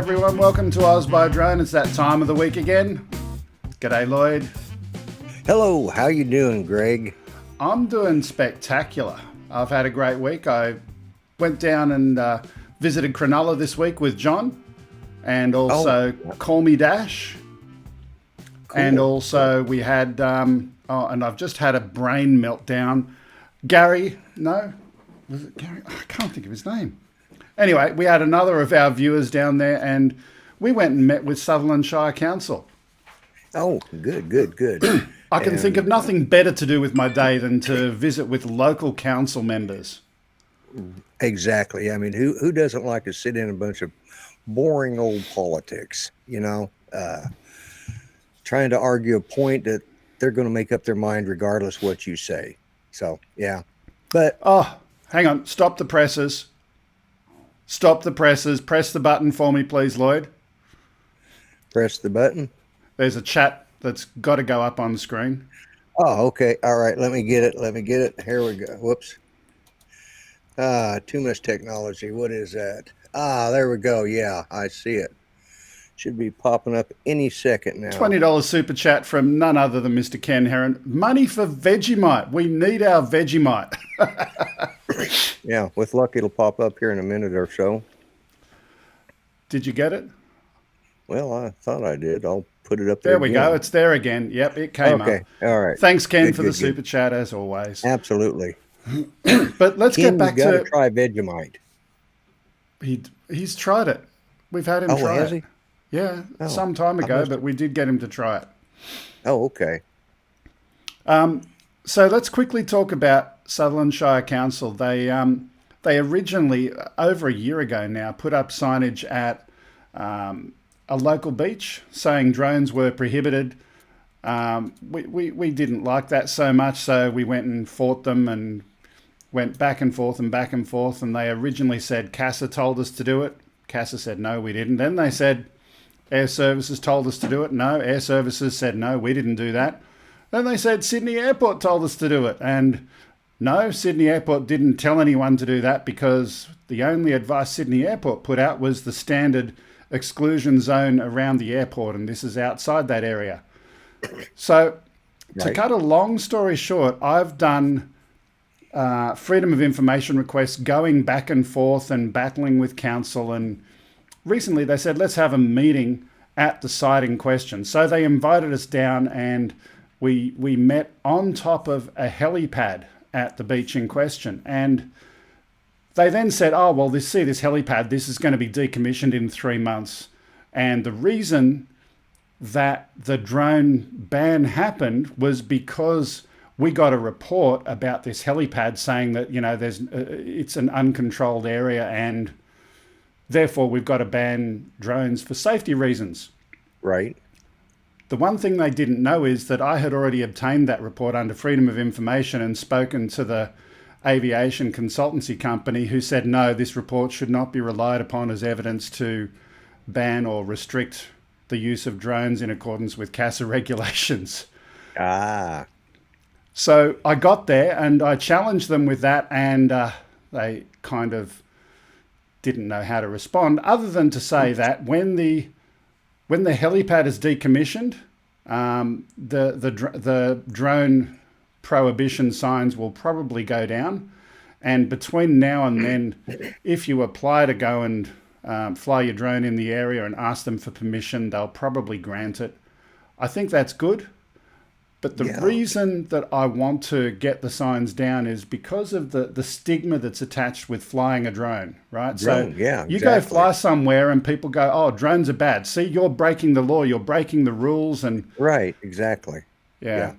everyone. Welcome to OzByDrone. It's that time of the week again. G'day, Lloyd. Hello, how you doing, Greg? I'm doing spectacular. I've had a great week. I went down and visited Cronulla this week with John, and also Call Me Dash. Cool. And also we had, and I've just had a brain meltdown. Gary, no? Was it Gary? I can't think of his name. Anyway, we had another of our viewers down there, and we went and met with Sutherland Shire Council. Oh, good. I can think of nothing better to do with my day than to visit with local council members. Exactly. I mean, who doesn't like to sit in a bunch of boring old politics, trying to argue a point that they're going to make up their mind regardless what you say. So, yeah. But hang on. Stop the presses. Stop the presses. Press the button for me, please, Lloyd. Press the button. There's a chat that's got to go up on the screen. Oh, okay. All right. Let me get it. Here we go. Whoops. Too much technology. What is that? There we go. Yeah, I see it. Should be popping up any second now. $20 super chat from none other than Mr. Ken Heron. Money for Vegemite. We need our Vegemite. Yeah, with luck, it'll pop up here in a minute or so. Did you get it? Well, I thought I did. I'll put it up there. There we go. It's there again. Yep, it came up. Okay, all right. Thanks, Ken, for the super chat, as always. Absolutely. But let's get back to... to... you got to try Vegemite. He's tried it. We've had him try has it. He? Yeah, some time ago, but we did get him to try it. Oh, okay. So let's quickly talk about Sutherland Shire Council. They originally, over a year ago now, put up signage at a local beach saying drones were prohibited. We didn't like that so much, so we went and fought them and went back and forth, and they originally said CASA told us to do it. CASA said no, we didn't. Then they said Air Services told us to do it. No, Air Services said no, we didn't do that. Then they said Sydney Airport told us to do it. And no, Sydney Airport didn't tell anyone to do that, because the only advice Sydney Airport put out was the standard exclusion zone around the airport, and this is outside that area. So to cut a long story short, I've done freedom of information requests going back and forth and battling with council, and recently they said, let's have a meeting at the site in question. So they invited us down, and we met on top of a helipad at the beach in question. And they then said, oh, well, this helipad, this is going to be decommissioned in 3 months. And the reason that the drone ban happened was because we got a report about this helipad saying that, it's an uncontrolled area, and therefore we've got to ban drones for safety reasons. Right. The one thing they didn't know is that I had already obtained that report under freedom of information and spoken to the aviation consultancy company, who said, no, this report should not be relied upon as evidence to ban or restrict the use of drones in accordance with CASA regulations. So I got there and I challenged them with that, and they kind of didn't know how to respond, other than to say that when the helipad is decommissioned, the drone prohibition signs will probably go down. And between now and then, if you apply to go and fly your drone in the area and ask them for permission, they'll probably grant it. I think that's good. But the reason that I want to get the signs down is because of the stigma that's attached with flying a drone, right? You go fly somewhere and people go, oh, drones are bad. See, you're breaking the law, you're breaking the rules. And right, exactly. Yeah.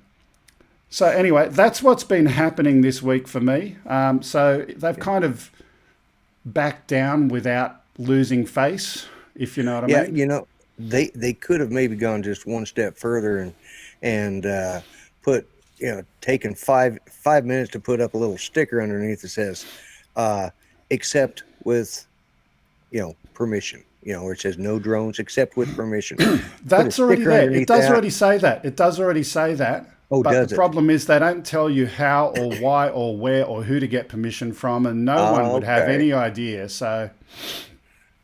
So anyway, that's what's been happening this week for me. So they've kind of backed down without losing face, if you know what I mean. They could have maybe gone just one step further and put, taken five minutes to put up a little sticker underneath that says, except with, permission, where it says no drones except with permission. That's already there. It does already say that. It does already say that. Oh, but does the problem is they don't tell you how or why or where or who to get permission from, and no one would have any idea. So,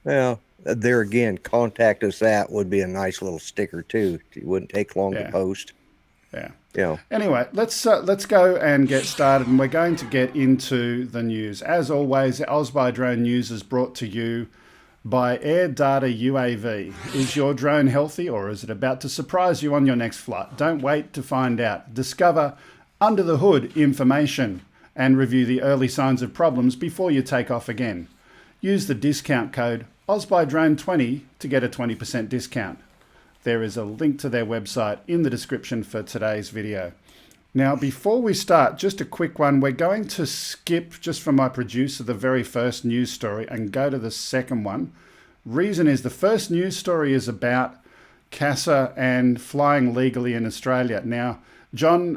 well, there again, contact us. That would be a nice little sticker too. It wouldn't take long to Yeah. post. Yeah. You know, Anyway, let's go and get started, and we're going to get into the news. As always, OzByDrone news is brought to you by AirData UAV. Is your drone healthy, or is it about to surprise you on your next flight? Don't wait to find out. Discover under the hood information and review the early signs of problems before you take off again. Use the discount code OzByDrone20 to get a 20% discount. There is a link to their website in the description for today's video. Now, before we start, just a quick one. We're going to skip, just for my producer, the very first news story and go to the second one. Reason is the first news story is about CASA and flying legally in Australia. Now, John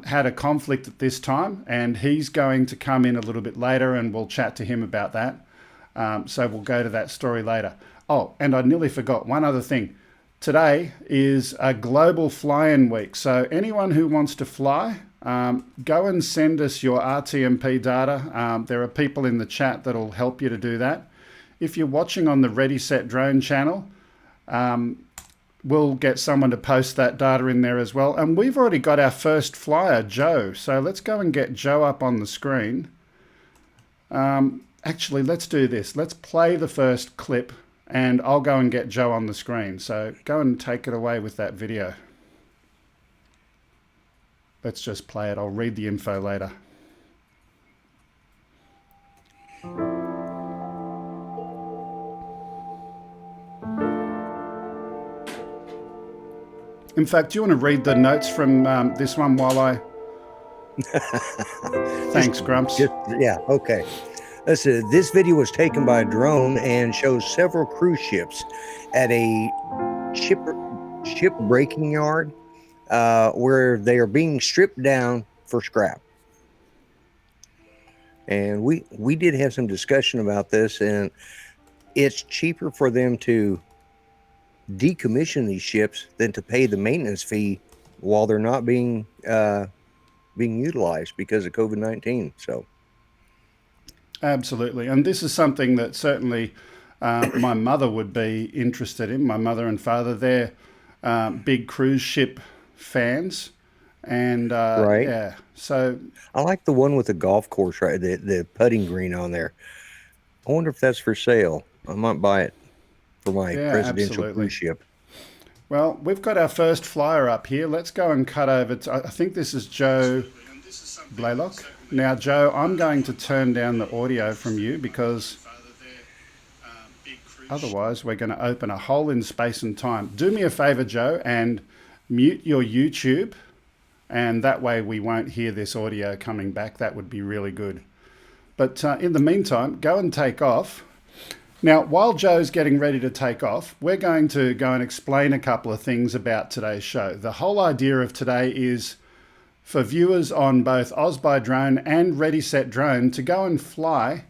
had a conflict at this time, and he's going to come in a little bit later, and we'll chat to him about that. So we'll go to that story later. Oh, and I nearly forgot one other thing. Today is a global fly-in week. So anyone who wants to fly, go and send us your RTMP data. There are people in the chat that'll help you to do that. If you're watching on the Ready Set Drone channel, we'll get someone to post that data in there as well. And we've already got our first flyer, Joe. So let's go and get Joe up on the screen. Actually, let's do this. Let's play the first clip, and I'll go and get Joe on the screen. So go and take it away with that video. Let's just play it. I'll read the info later. In fact, do you want to read the notes from this one while I... Thanks, Grumps. yeah, okay. Listen, this video was taken by a drone and shows several cruise ships at a ship breaking yard where they are being stripped down for scrap. And we did have some discussion about this, and it's cheaper for them to decommission these ships than to pay the maintenance fee while they're not being utilized because of COVID-19. So. Absolutely. And this is something that certainly my mother would be interested in. My mother and father, they're big cruise ship fans. And right. Yeah, so I like the one with the golf course, right? The putting green on there. I wonder if that's for sale. I might buy it for my presidential cruise ship. Well, we've got our first flyer up here. Let's go and cut over to, I think this is Joe Blaylock. Now, Joe, I'm going to turn down the audio from you because otherwise we're going to open a hole in space and time. Do me a favor, Joe, and mute your YouTube, and that way we won't hear this audio coming back. That would be really good. But in the meantime, go and take off. Now, while Joe's getting ready to take off, we're going to go and explain a couple of things about today's show. The whole idea of today is for viewers on both OzByDrone and Ready Set Drone to go and fly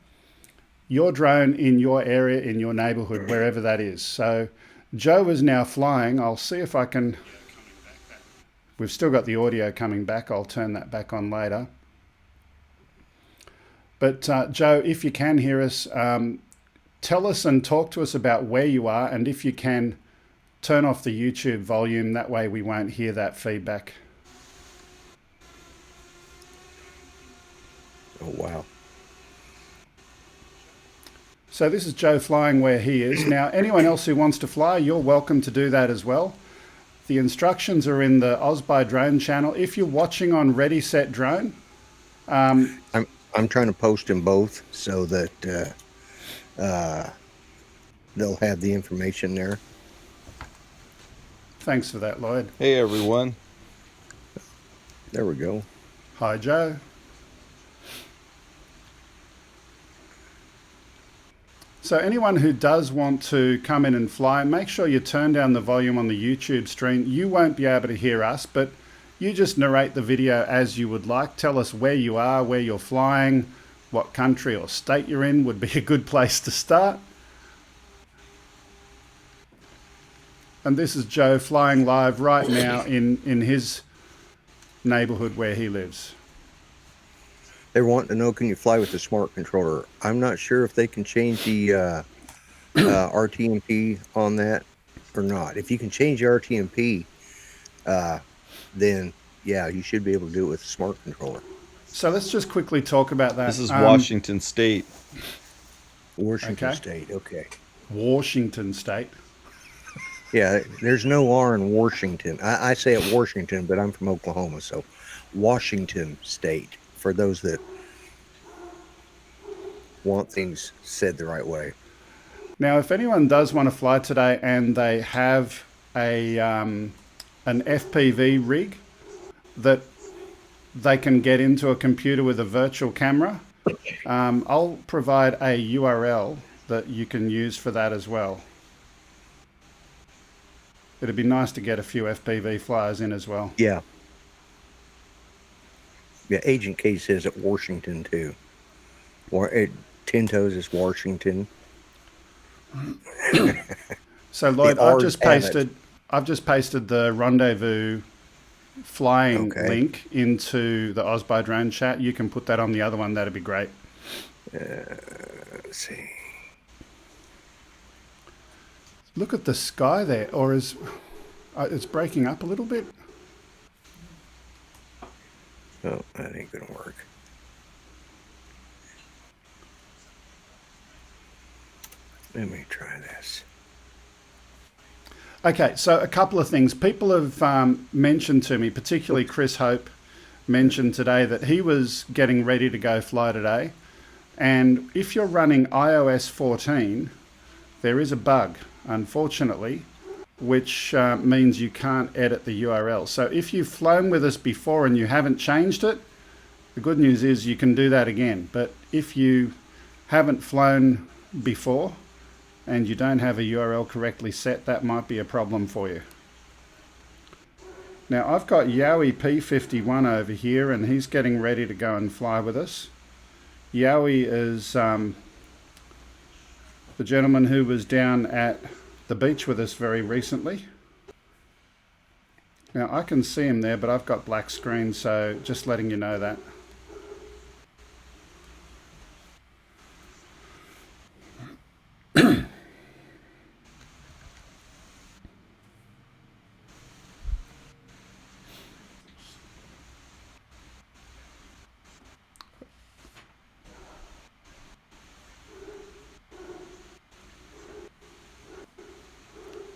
your drone in your area, in your neighborhood, wherever that is. So Joe is now flying. I'll see if I can... We've still got the audio coming back. I'll turn that back on later. But Joe, if you can hear us, tell us and talk to us about where you are, and if you can, turn off the YouTube volume. That way we won't hear that feedback. Oh, wow. So this is Joe flying where he is. Now, anyone else who wants to fly, you're welcome to do that as well. The instructions are in the OzByDrone channel. If you're watching on Ready Set Drone... I'm trying to post them both so that they'll have the information there. Thanks for that, Lloyd. Hey, everyone. There we go. Hi, Joe. So anyone who does want to come in and fly, make sure you turn down the volume on the YouTube stream. You won't be able to hear us, but you just narrate the video as you would like. Tell us where you are, where you're flying, what country or state you're in would be a good place to start. And this is Joe flying live right now in his neighborhood where he lives. They want to know, can you fly with the smart controller? I'm not sure if they can change the RTMP on that or not. If you can change the RTMP, then yeah, you should be able to do it with a smart controller. So let's just quickly talk about that. This is Washington State. Washington Okay. State, okay. Washington State. Yeah, there's no R in Washington. I say it Washington, but I'm from Oklahoma, so Washington State, for those that want things said the right way. Now, if anyone does want to fly today and they have an FPV rig that they can get into a computer with a virtual camera, I'll provide a URL that you can use for that as well. It'd be nice to get a few FPV flyers in as well. Yeah. Yeah, Agent K says at Washington too. Or at Ten Toes is Washington. So Lloyd, I've just R's pasted the rendezvous flying Okay. link into the OzByDrone chat. You can put that on the other one. That'd be great. Let's see. Look at the sky there, or is it's breaking up a little bit? Oh, that ain't gonna work. Let me try this. Okay, so a couple of things. People have mentioned to me, particularly Chris Hope, mentioned today that he was getting ready to go fly today. And if you're running iOS 14, there is a bug, unfortunately, which means you can't edit the URL. So if you've flown with us before and you haven't changed it, the good news is you can do that again. But if you haven't flown before and you don't have a URL correctly set, that might be a problem for you. Now I've got Yowie P51 over here and he's getting ready to go and fly with us. Yowie is the gentleman who was down at the beach with us very recently. Now I can see him there, but I've got black screen, so just letting you know that.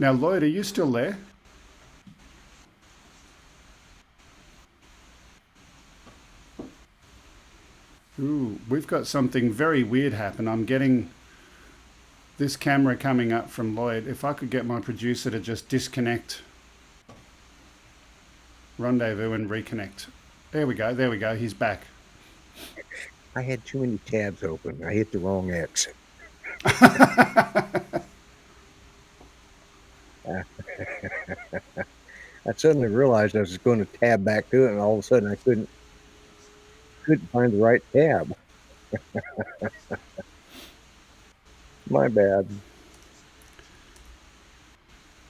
Now, Lloyd, are you still there? Ooh, we've got something very weird happen. I'm getting this camera coming up from Lloyd. If I could get my producer to just disconnect Rendezvous and reconnect. There we go, he's back. I had too many tabs open. I hit the wrong X. I suddenly realized I was going to tab back to it, and all of a sudden I couldn't find the right tab. My bad.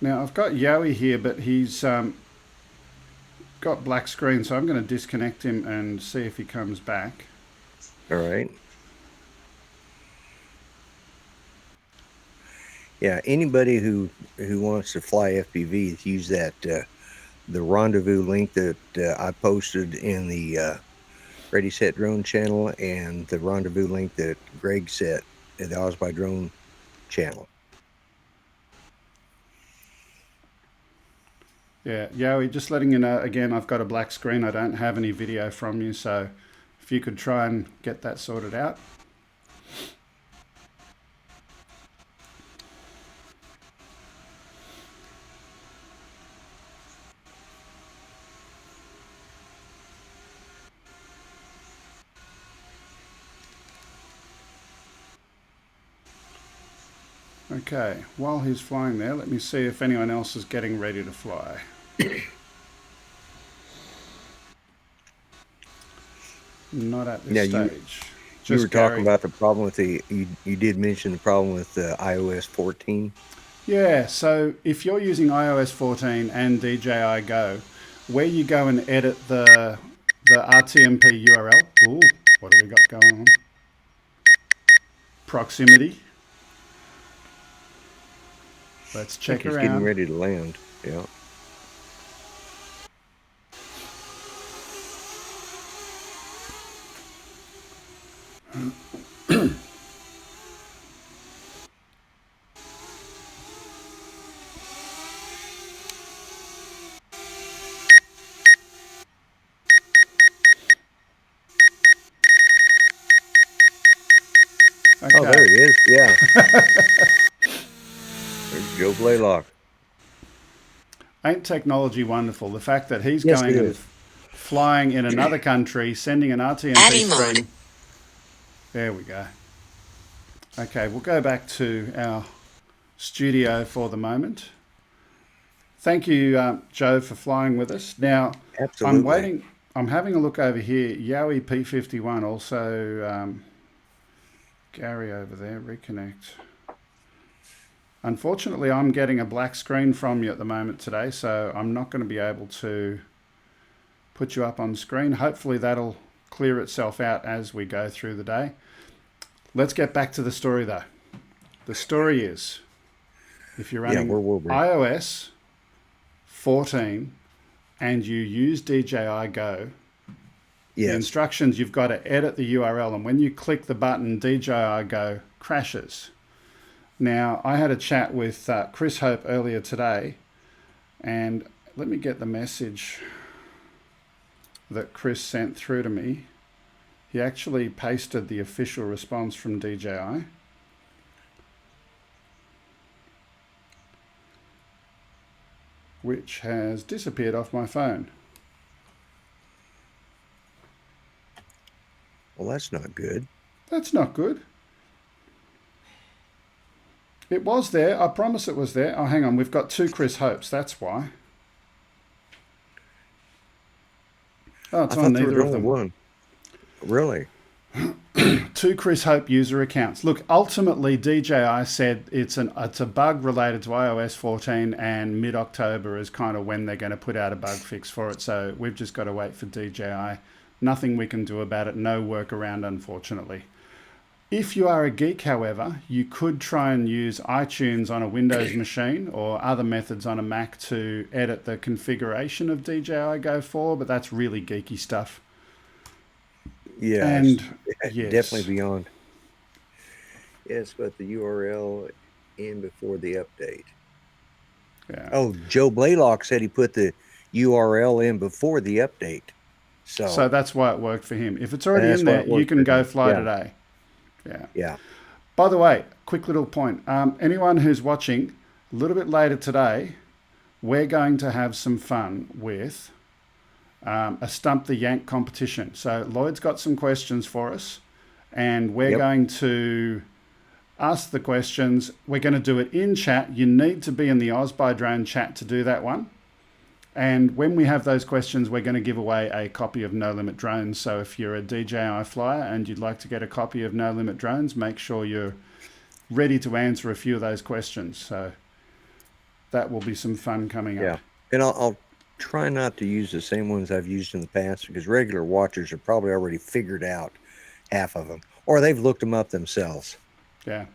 Now, I've got Yowie here, but he's got black screen, so I'm going to disconnect him and see if he comes back. All right. Yeah, anybody who wants to fly FPV, use that the rendezvous link that I posted in the Ready Set Drone channel and the rendezvous link that Greg set at the OzByDrone channel. Yeah, Yowie, just letting you know, again, I've got a black screen. I don't have any video from you, so if you could try and get that sorted out. Okay, while he's flying there, let me see if anyone else is getting ready to fly. Not at this stage. You were talking about the problem with you did mention the problem with iOS 14. Yeah, so if you're using iOS 14 and DJI Go, where you go and edit the RTMP URL, ooh, what do we got going on? Proximity. Let's I think check he's getting around. ready to land. Yeah. Oh, Okay. there he is. Yeah. There's Joe Blaylock. Ain't technology wonderful? The fact that he's Yes, it going and is. flying in another country, sending an RTMP stream. There we go. Okay, we'll go back to our studio for the moment. Thank you, Joe, for flying with us. Now, I'm Absolutely. waiting. I'm having a look over here. Yowie P51, also Gary over there, reconnect. Unfortunately, I'm getting a black screen from you at the moment today, so I'm not going to be able to put you up on screen. Hopefully that'll clear itself out as we go through the day. Let's get back to the story though. The story is, if you're Yeah, where running were we? iOS 14 and you use DJI Go, the Yes. instructions, you've got to edit the URL, and when you click the button, DJI Go crashes. Now, I had a chat with Chris Hope earlier today, and let me get the message that Chris sent through to me. He actually pasted the official response from DJI. Which has disappeared off my phone. Well, that's not good. That's not good. It was there. I promise it was there. Oh, hang on. We've got two Chris Hopes. That's why. Oh, it's I on thought there was neither of only them. one. Really? Two Chris Hope user accounts. Look, ultimately, DJI said it's a bug related to iOS 14, and mid-October is kind of when they're going to put out a bug fix for it. So we've just got to wait for DJI. Nothing we can do about it. No workaround, unfortunately. If you are a geek, however, you could try and use iTunes on a Windows machine or other methods on a Mac to edit the configuration of DJI Go 4, but that's really geeky stuff. Yeah. And Definitely yes, beyond. Yes, but the URL in before the update. yeah. Oh, Joe Blaylock said he put the URL in before the update. So So that's why it worked for him. If it's already that's in why there, it you worked can for go him. fly Yeah. today. Yeah. Yeah. By the way, quick little point. Anyone who's watching, a little bit later today, we're going to have some fun with a Stump the Yank competition. So Lloyd's got some questions for us, and we're Yep. going to ask the questions. We're going to do it in chat. You need to be in the OzByDrone chat to do that one. And when we have those questions, we're going to give away a copy of No Limit Drones. So if you're a DJI flyer and you'd like to get a copy of No Limit Drones, make sure you're ready to answer a few of those questions. So that will be some fun coming up. Yeah. And I'll try not to use the same ones I've used in the past, because regular watchers have probably already figured out half of them, or they've looked them up themselves. Yeah.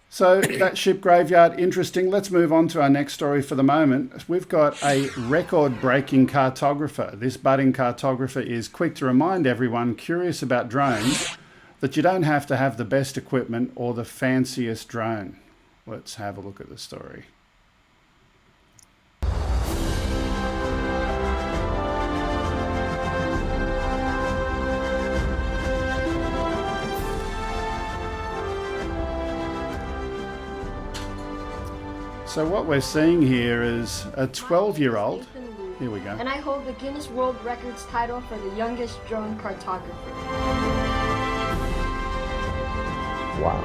So that ship graveyard, interesting. Let's move on to our next story for the moment. We've got a record-breaking cartographer. This budding cartographer is quick to remind everyone curious about drones that you don't have to have the best equipment or the fanciest drone. Let's have a look at the story. So what we're seeing here is a 12-year-old. Here we go. And I hold the Guinness World Records title for the youngest drone cartographer. Wow.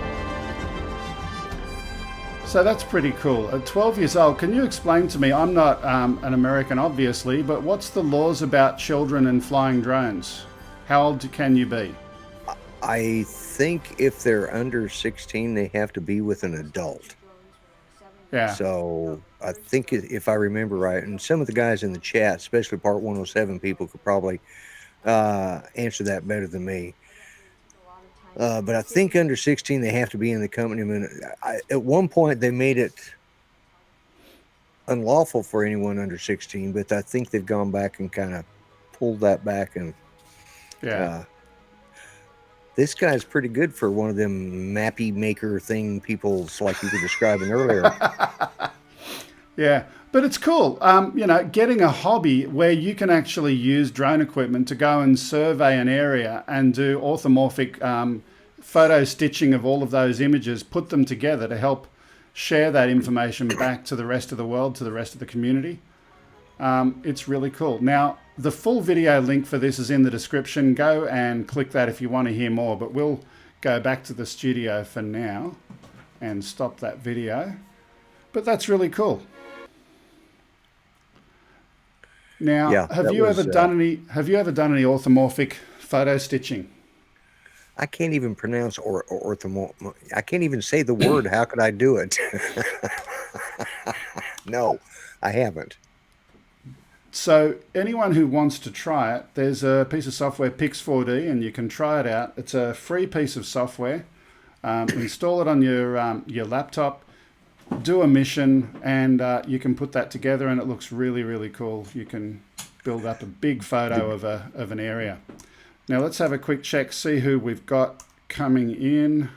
So that's pretty cool. At 12 years old, can you explain to me, I'm not an American obviously, but what's the laws about children and flying drones? How old can you be? I think if they're under 16, they have to be with an adult. Yeah. So I think if I remember right, and some of the guys in the chat, especially Part 107 people, could probably answer that better than me. But I think under 16, they have to be in the company. I mean, at one point, they made it unlawful for anyone under 16, but I think they've gone back and kind of pulled that back. And Yeah. this guy's pretty good for one of them mappy maker thing people's like you were describing earlier. Yeah, but it's cool. You know, getting a hobby where you can actually use drone equipment to go and survey an area and do orthomorphic photo stitching of all of those images, put them together to help share that information back to the rest of the world, to the rest of the community. It's really cool. Now, the full video link for this is in the description. Go and click that if you want to hear more, but we'll go back to the studio for now and stop that video. But that's really cool. Now, Yeah, have that you was, ever done any orthomorphic photo stitching? I can't even pronounce orthomorphic. I can't even say the word. How could I do it? No, I haven't. So anyone who wants to try it, there's a piece of software, Pix4D, and you can try it out. It's a free piece of software. Install it on your laptop, do a mission, and you can put that together, and it looks really, really cool. You can build up a big photo of an area. Now let's have a quick check, see who we've got coming in.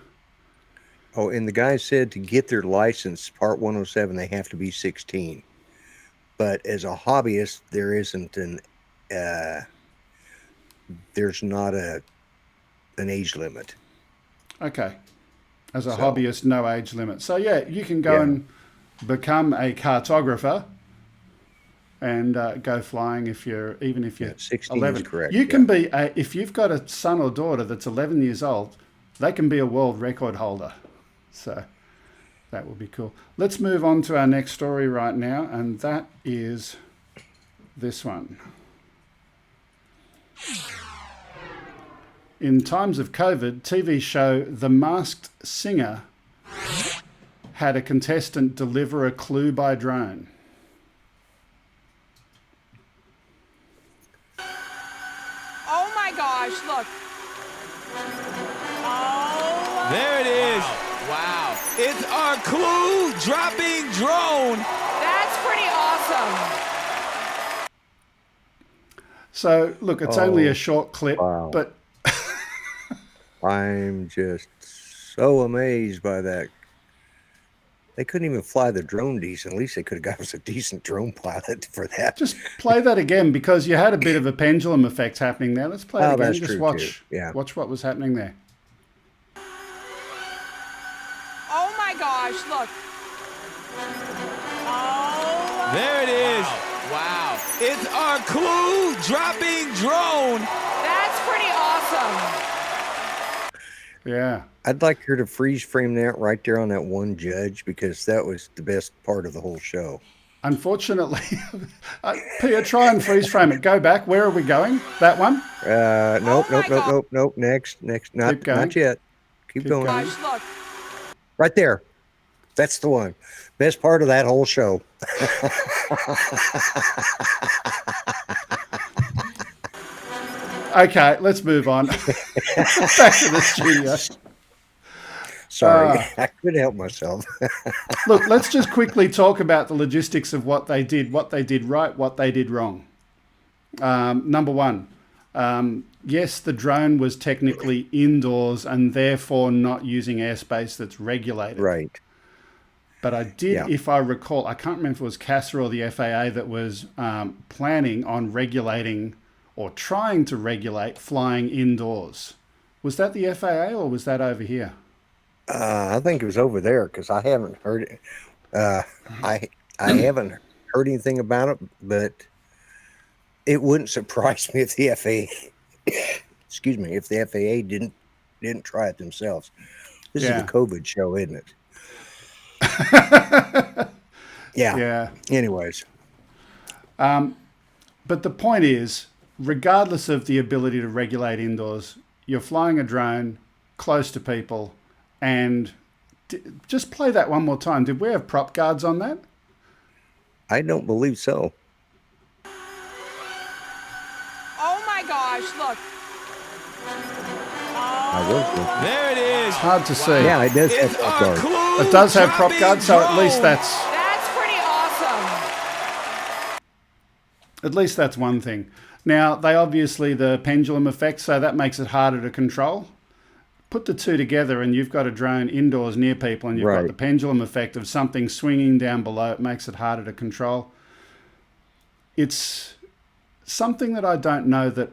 Oh, and the guy said to get their license, Part 107, they have to be 16. But as a hobbyist, there isn't there's not an age limit. Okay. As a hobbyist, no age limit. So yeah, you can go and become a cartographer and go flying even if you're 16 11. is correct. You can be if you've got a son or daughter that's 11 years old, they can be a world record holder. So that will be cool. Let's move on to our next story right now, and that is this one. In times of COVID, TV show The Masked Singer had a contestant deliver a clue by drone. Oh my gosh, look. Oh. There it is. Wow. It's our clue dropping drone. That's pretty awesome. So, look, it's only a short clip, but I'm just so amazed by that. They couldn't even fly the drone decent. At least they could have got us a decent drone pilot for that. just play that again, because you had a bit of a pendulum effect happening there. Let's play it again. That's Just true watch, too. Yeah. watch what was happening there. Oh my gosh, look. Oh. There it is. Wow. It's our clue dropping drone. That's pretty awesome. Yeah. I'd like her to freeze frame that right there on that one judge, because that was the best part of the whole show. Unfortunately, Pia, try and freeze frame it. Go back. Where are we going? That one? Nope. Next. Not yet. Keep going. Gosh, look. Right there. That's the one. Best part of that whole show. Okay, let's move on. Back to the studio. Sorry, I couldn't help myself. Look, let's just quickly talk about the logistics of what they did right, what they did wrong. Number one, yes, the drone was technically indoors and therefore not using airspace that's regulated. Right. But I did, if I recall, I can't remember if it was CASA or the FAA that was planning on regulating or trying to regulate flying indoors. Was that the FAA or was that over here? I think it was over there, because I haven't heard it. I haven't heard anything about it, but it wouldn't surprise me if the FAA, excuse me, if the FAA didn't try it themselves. This is a COVID show, isn't it? Yeah. Anyways. But the point is, regardless of the ability to regulate indoors, you're flying a drone close to people, and just play that one more time. Did we have prop guards on that? I don't believe so. Oh my gosh, look. Oh. There it is. Hard to see. Yeah, it does have It's prop our guards. clue It does have prop dropping guards, so at least drone. that's... That's pretty awesome. At least that's one thing. Now, they obviously, the pendulum effect, so that makes it harder to control. Put the two together and you've got a drone indoors near people and you've got the pendulum effect of something swinging down below. It makes it harder to control. It's something that I don't know that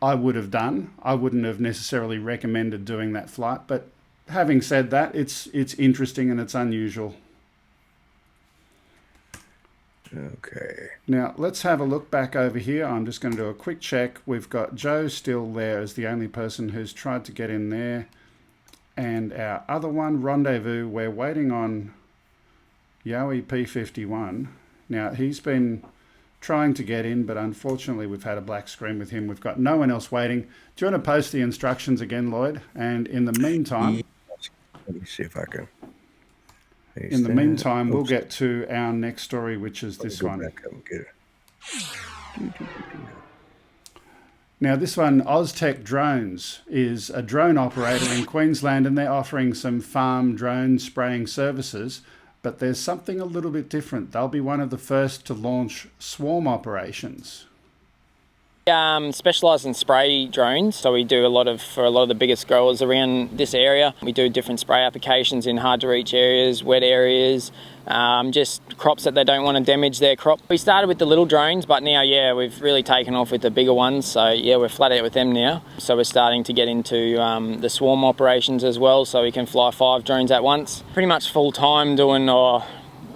I would have done. I wouldn't have necessarily recommended doing that flight, but having said that, it's interesting and it's unusual. Okay. Now, let's have a look back over here. I'm just going to do a quick check. We've got Joe still there as the only person who's tried to get in there. And our other one, Rendezvous, we're waiting on Yowie P51. Now, he's been trying to get in, but unfortunately we've had a black screen with him. We've got no one else waiting. Do you want to post the instructions again, Lloyd? And in the meantime... Let me see if I can... In the meantime, we'll get to our next story, which is this one. Back up and get it. Now, this one, Oztech Drones, is a drone operator in Queensland, and they're offering some farm drone spraying services. But there's something a little bit different. They'll be one of the first to launch swarm operations. Specialise in spray drones, so we do for a lot of the biggest growers around this area. We do different spray applications in hard to reach areas, wet areas, just crops that they don't want to damage their crop. We started with the little drones, but now, we've really taken off with the bigger ones. So we're flat out with them now. So we're starting to get into the swarm operations as well, so we can fly 5 drones at once. Pretty much full time doing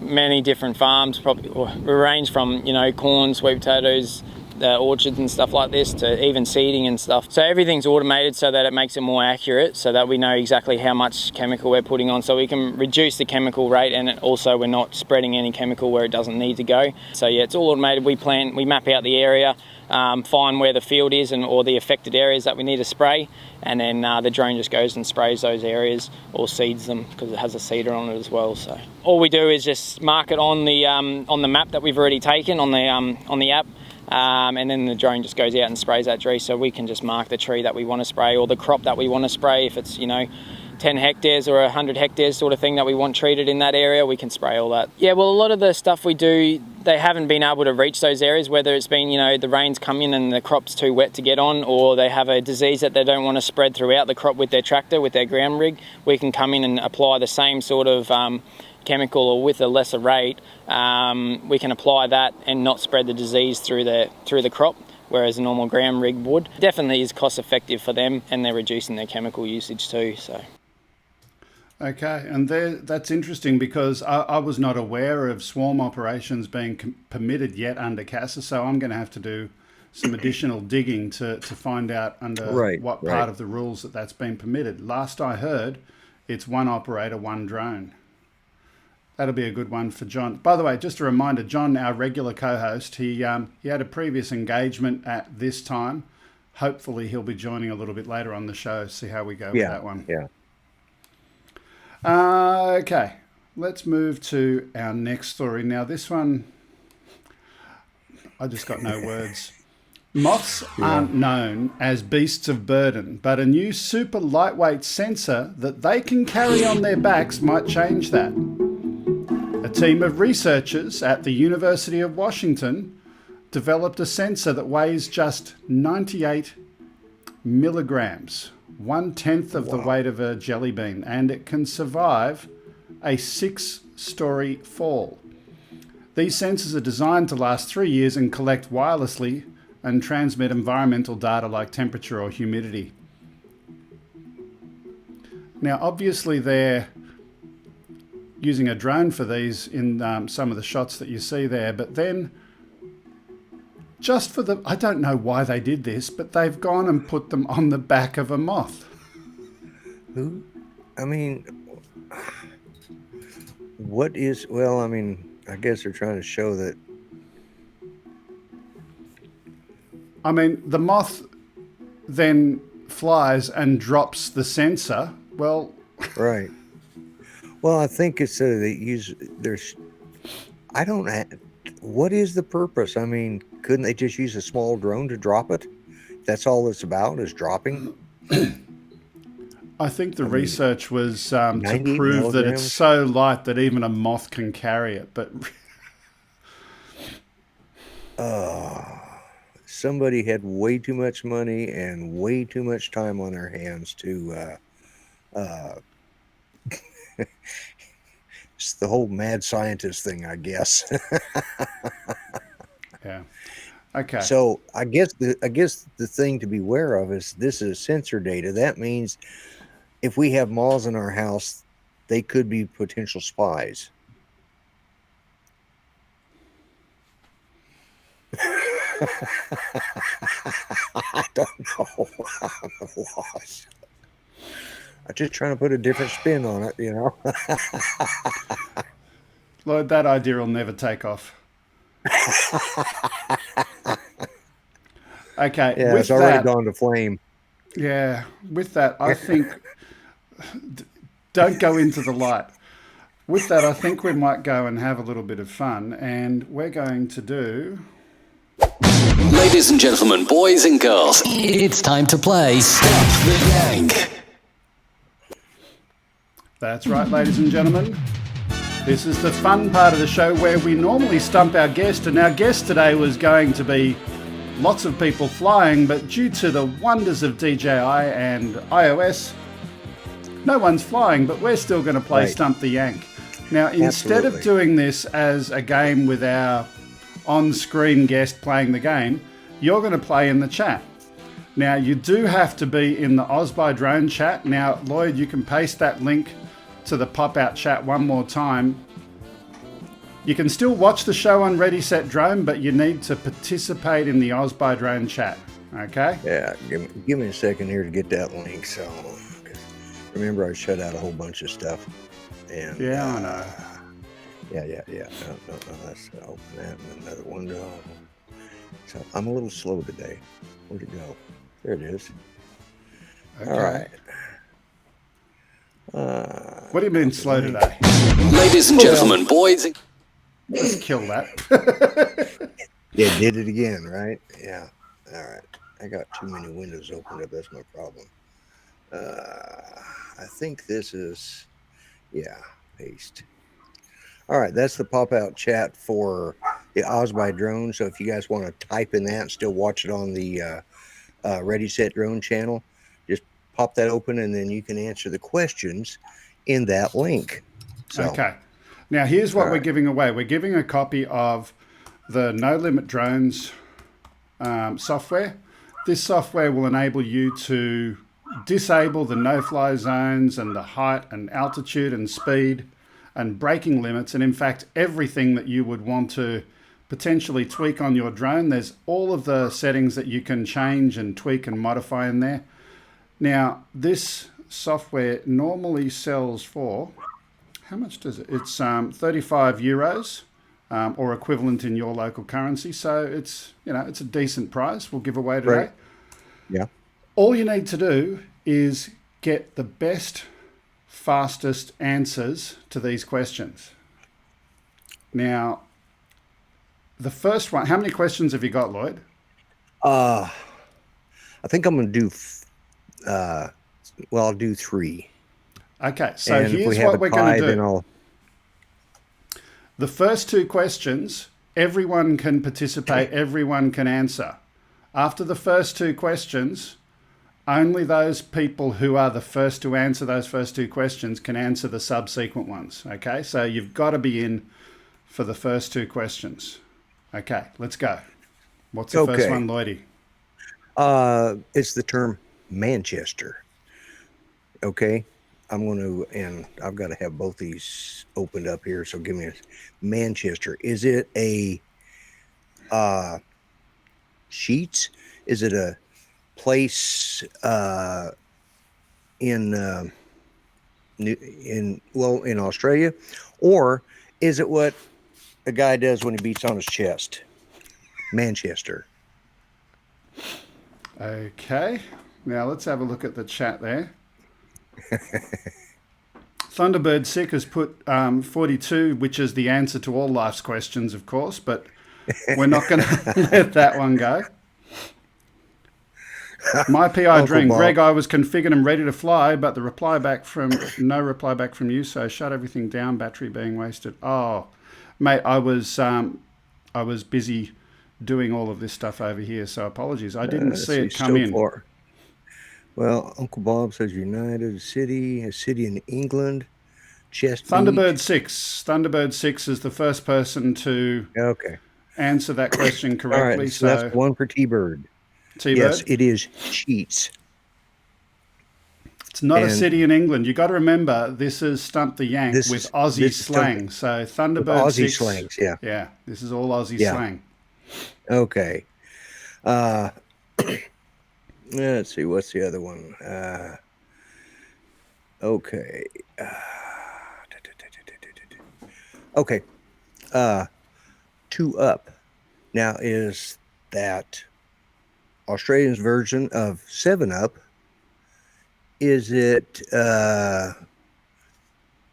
many different farms. We range from corn, sweet potatoes, orchards and stuff like this, to even seeding and stuff. So everything's automated so that it makes it more accurate, so that we know exactly how much chemical we're putting on, so we can reduce the chemical rate, and also we're not spreading any chemical where it doesn't need to go. So it's all automated. We map out the area, find where the field is or the affected areas that we need to spray, and then the drone just goes and sprays those areas or seeds them, because it has a seeder on it as well. So all we do is just mark it on the map that we've already taken on the app. And then the drone just goes out and sprays that tree, so we can just mark the tree that we want to spray or the crop that we want to spray. If it's 10 hectares or 100 hectares sort of thing that we want treated in that area, we can spray all that. Yeah, well, a lot of the stuff we do, they haven't been able to reach those areas, whether it's been the rains come in and the crop's too wet to get on, or they have a disease that they don't want to spread throughout the crop with their tractor, with their ground rig. We can come in and apply the same sort of chemical, or with a lesser rate, we can apply that and not spread the disease through the crop, whereas a normal ground rig would. Definitely is cost effective for them, and they're reducing their chemical usage too. So. Okay, and that's interesting, because I was not aware of swarm operations being permitted yet under CASA, so I'm going to have to do some additional digging to find out under what part of the rules that's been permitted. Last I heard, it's one operator, one drone. That'll be a good one for John. By the way, just a reminder, John, our regular co-host, he had a previous engagement at this time. Hopefully he'll be joining a little bit later on the show, see how we go with that one. Yeah. Okay, let's move to our next story. Now, this one, I just got no words. Moths aren't known as beasts of burden, but a new super lightweight sensor that they can carry on their backs might change that. A team of researchers at the University of Washington developed a sensor that weighs just 98 milligrams, 1/10 of the weight of a jelly bean, and it can survive a 6-story fall. These sensors are designed to last 3 years and collect wirelessly and transmit environmental data like temperature or humidity. Now, obviously, they're using a drone for these in some of the shots that you see there, but then just for I don't know why they did this, but they've gone and put them on the back of a moth. I guess they're trying to show that. The moth then flies and drops the sensor. Well, right. Well, I think it's what is the purpose? Couldn't they just use a small drone to drop it? That's all it's about, is dropping. I think the research was to prove that it's so light that even a moth can carry it. But Somebody had way too much money and way too much time on their hands to it's the whole mad scientist thing, I guess. Yeah. Okay. So I guess the thing to be aware of is this is sensor data. That means if we have moths in our house, they could be potential spies. I don't know. I'm lost. I'm just trying to put a different spin on it, you know. Lloyd, that idea will never take off. Okay. Yeah, with it's already that, gone to flame. Yeah. With that, I think don't go into the light. With that, I think we might go and have a little bit of fun, and we're going to do. Ladies and gentlemen, boys and girls, it's time to play Stop the Yank. That's right, ladies and gentlemen. This is the fun part of the show where we normally stump our guest, and our guest today was going to be lots of people flying, but due to the wonders of DJI and iOS, no one's flying, but we're still going to play Stump the Yank. Now, instead of doing this as a game with our on-screen guest playing the game, you're going to play in the chat. Now, you do have to be in the OzByDrone chat. Now, Lloyd, you can paste that link to the pop-out chat one more time. You can still watch the show on Ready, Set, Drone, but you need to participate in the OzByDrone chat, okay? Yeah, give me a second here to get that link. So, remember, I shut out a whole bunch of stuff. And, yeah, I know. Yeah. No, let's open that in another window. So, I'm a little slow today. Where'd it go? There it is. Okay. All right. What do you mean slow today? Ladies and gentlemen, boys and... Let's kill that. Yeah, did it again, right? Yeah. All right. I got too many windows opened up. That's my problem. I think this is, yeah, paste. All right, that's the pop-out chat for the OzByDrone. So if you guys want to type in that and still watch it on the Ready, Set, Drone channel, just pop that open, and then you can answer the questions in that link. So, okay. Now, here's what we're giving away. We're giving a copy of the No Limit Drones software. This software will enable you to disable the no-fly zones and the height and altitude and speed and braking limits, and in fact, everything that you would want to potentially tweak on your drone. There's all of the settings that you can change and tweak and modify in there. Now, this software normally sells for... How much does it? It's 35 euros or equivalent in your local currency. So it's, it's a decent price. We'll give away today. Right. Yeah. All you need to do is get the best, fastest answers to these questions. Now, the first one, how many questions have you got, Lloyd? I think I'm going to do, I'll do 3. Okay, so and here's what we're going to do. Then the first 2 questions, everyone can participate, everyone can answer. After the first 2 questions, only those people who are the first to answer those first 2 questions can answer the subsequent ones. Okay, so you've got to be in for the first 2 questions. Okay, let's go. What's the first one, Lloydie? It's the term Manchester. Okay. I'm going to, and I've got to have both these opened up here. So give me a Manchester. Is it a Sheets? Is it a place in Australia, or is it what a guy does when he beats on his chest? Manchester. Okay. Now let's have a look at the chat there. Thunderbird Sick has put 42, which is the answer to all life's questions, of course, but we're not going to let that one go. My PI dream, Greg, I was configured and ready to fly, but no reply back from you, so shut everything down, battery being wasted. Oh, mate, I was busy doing all of this stuff over here. So apologies. I didn't see it come so in. Far. Well, Uncle Bob says United City, a city in England. Thunderbird 6. Thunderbird 6 is the first person to answer that question correctly. All right, so that's one for T-Bird. T-Bird? Yes, it is Cheats. It's not a city in England. You got to remember, this is Stump the Yank with Aussie slang. So Thunderbird Aussie 6. slangs, yeah. Yeah, this is all Aussie slang. Okay. Let's see, what's the other one? Okay. Okay. 2 Up. Now, is that Australian's version of 7 Up? Is it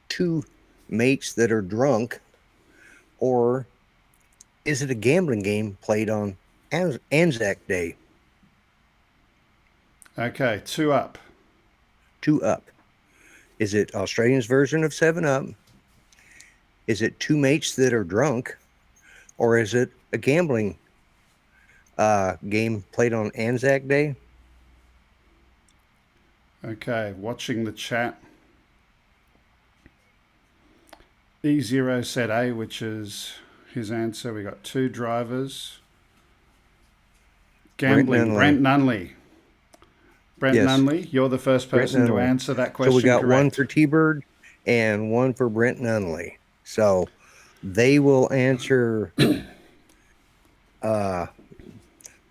2 mates that are drunk? Or is it a gambling game played on Anzac Day? Okay, 2 Up. 2 Up. Is it Australian's version of 7 Up? Is it 2 mates that are drunk? Or is it a gambling game played on Anzac Day? Okay, watching the chat. E0 said A, which is his answer. We got 2 drivers. Gambling, Brent Nunley. Brent Nunley, you're the first person to answer that question. So we got correct. 1 for T-Bird and 1 for Brent Nunley. So they will answer.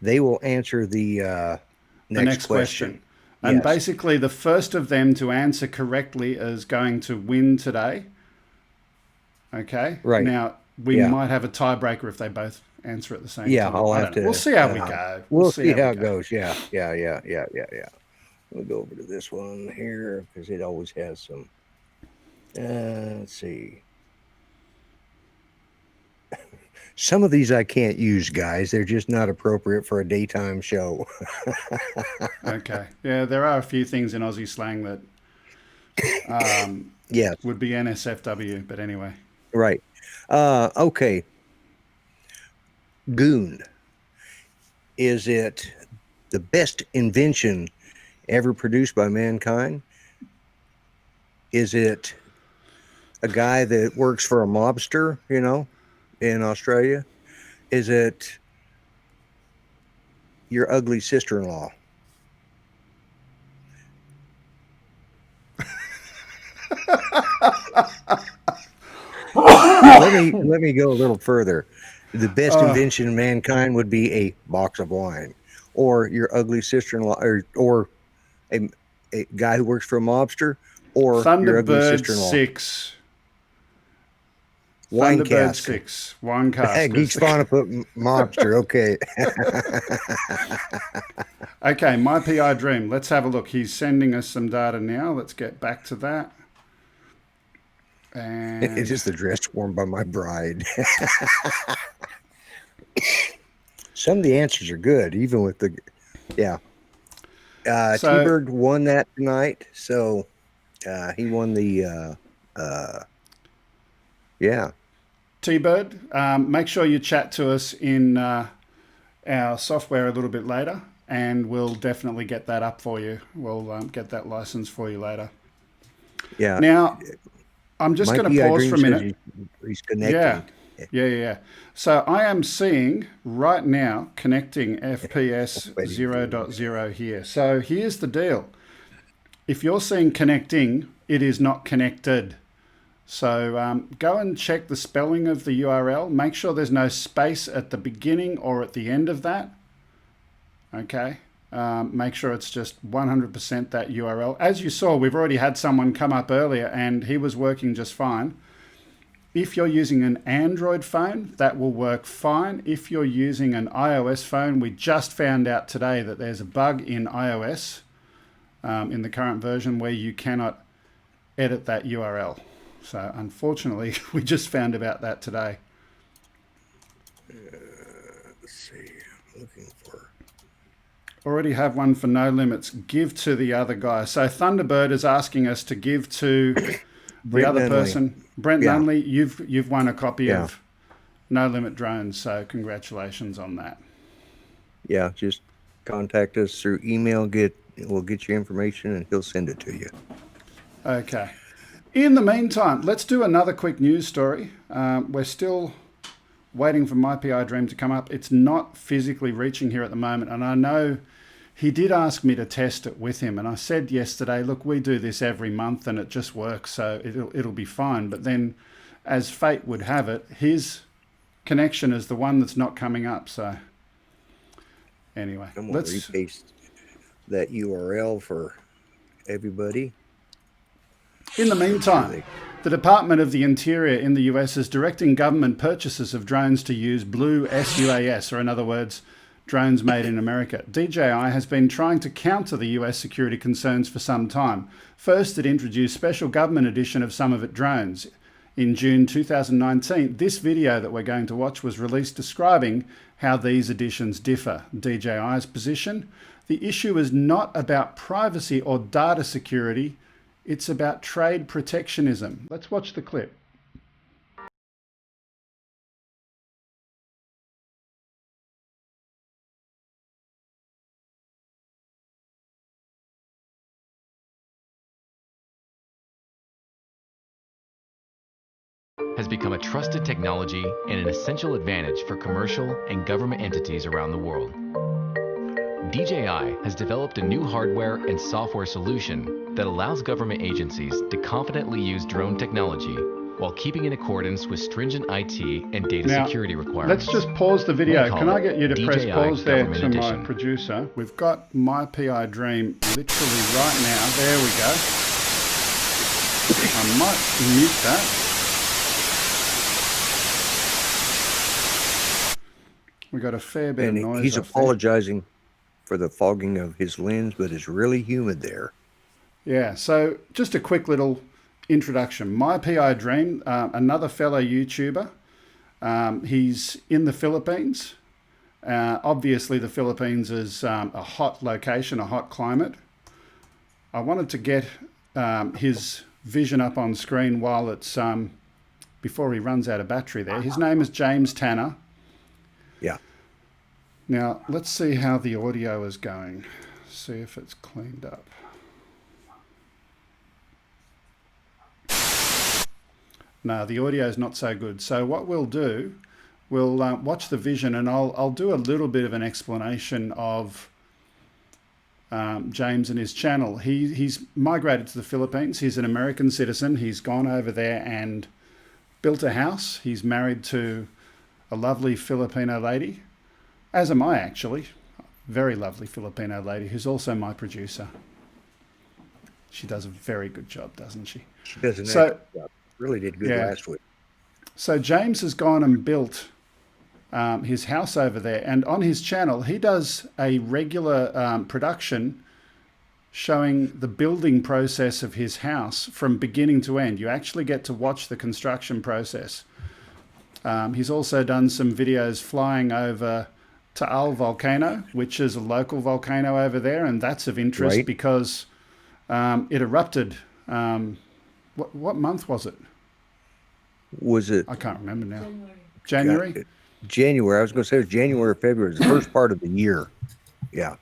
They will answer the next question. And basically, the first of them to answer correctly is going to win today. Okay. Right. Now we might have a tiebreaker if they both answer at the same time. Yeah, I'll have to. We'll see how we go. We'll see how it goes. Yeah. We'll go over to this one here because it always has some. Let's see. Some of these I can't use, guys. They're just not appropriate for a daytime show. Okay. Yeah, there are a few things in Aussie slang that would be NSFW, but anyway. Right. Okay. Goon. Is it the best invention ever produced by mankind? Is it a guy that works for a mobster, in Australia? Is it your ugly sister-in-law? Let me go a little further. The best invention in mankind would be a box of wine, or your ugly sister-in-law, or a guy who works for a mobster, or your ugly Thunderbird sister-in-law. 6. Wine Thunderbird cask. 6. Wine cask. Hey, Geek Spawn put mobster. Okay. Okay, my PI dream. Let's have a look. He's sending us some data now. Let's get back to that. And It's just the dress worn by my bride. Some of the answers are good, even with the, So- T-Bird won that tonight, so he won the, T-Bird, make sure you chat to us in our software a little bit later, and we'll definitely get that up for you. We'll get that license for you later. Yeah. Now, I'm just going to pause for a minute. He's connecting. Yeah. So I am seeing right now connecting FPS 0.0 here. So here's the deal. If you're seeing connecting, it is not connected. So go and check the spelling of the URL. Make sure there's no space at the beginning or at the end of that. Okay. Make sure it's just 100% that URL. As you saw, we've already had someone come up earlier and he was working just fine. If you're using an Android phone, that will work fine. If you're using an iOS phone, we just found out today that there's a bug in iOS in the current version where you cannot edit that URL. So unfortunately, we just found about that today. Let's see. I'm looking for. Already have one for No Limits. Give to the other guy. So Thunderbird is asking us to give to the other person. Brent Nunley, you've won a copy of No Limit Drones. So congratulations on that. Yeah, just contact us through email. We'll get your information and he'll send it to you. Okay. In the meantime, let's do another quick news story. We're still waiting for My PI Dream to come up. It's not physically reaching here at the moment, and I know he did ask me to test it with him, and I said yesterday, look, we do this every month and it just works, so it'll be fine. But then, as fate would have it, his connection is the one that's not coming up. So anyway, I'm going to repaste that URL for everybody. In the meantime, the Department of the Interior in the US is directing government purchases of drones to use Blue SUAS, or in other words, drones made in America. DJI has been trying to counter the US security concerns for some time. First, it introduced special government edition of some of its drones. In June 2019, this video that we're going to watch was released describing how these editions differ. DJI's position: the issue is not about privacy or data security, it's about trade protectionism. Let's watch the clip. Has become a trusted technology and an essential advantage for commercial and government entities around the world. DJI has developed a new hardware and software solution that allows government agencies to confidently use drone technology while keeping in accordance with stringent IT and data security requirements. Let's just pause the video. Can I get you to press DJI pause there Government to Edition. my producer? We've got My PI Dream literally right now. There we go. I might mute that. We got a fair bit of noise. And he's apologizing for the fogging of his lens, but it's really humid there. Yeah, so just a quick little introduction. My PI Dream, another fellow YouTuber. He's in the Philippines. Obviously, the Philippines is a hot location, a hot climate. I wanted to get his vision up on screen while it's before he runs out of battery there. His name is James Tanner. Yeah. Now, let's see how the audio is going. See if it's cleaned up. No, the audio is not so good. So what we'll do, we'll watch the vision, and I'll do a little bit of an explanation of James and his channel. He's migrated to the Philippines. He's an American citizen. He's gone over there and built a house. He's married to a lovely Filipino lady, as am I actually. Very lovely Filipino lady who's also my producer. She does a very good job, doesn't she? She does an excellent job. Really did good last week. So James has gone and built his house over there, and on his channel he does a regular production showing the building process of his house from beginning to end. You actually get to watch the construction process. He's also done some videos flying over Taal volcano, which is a local volcano over there, and that's of interest because it erupted. What month was it? Was it? I can't remember now. January? January. I was going to say it was January or February. It's the first part of the year. Yeah.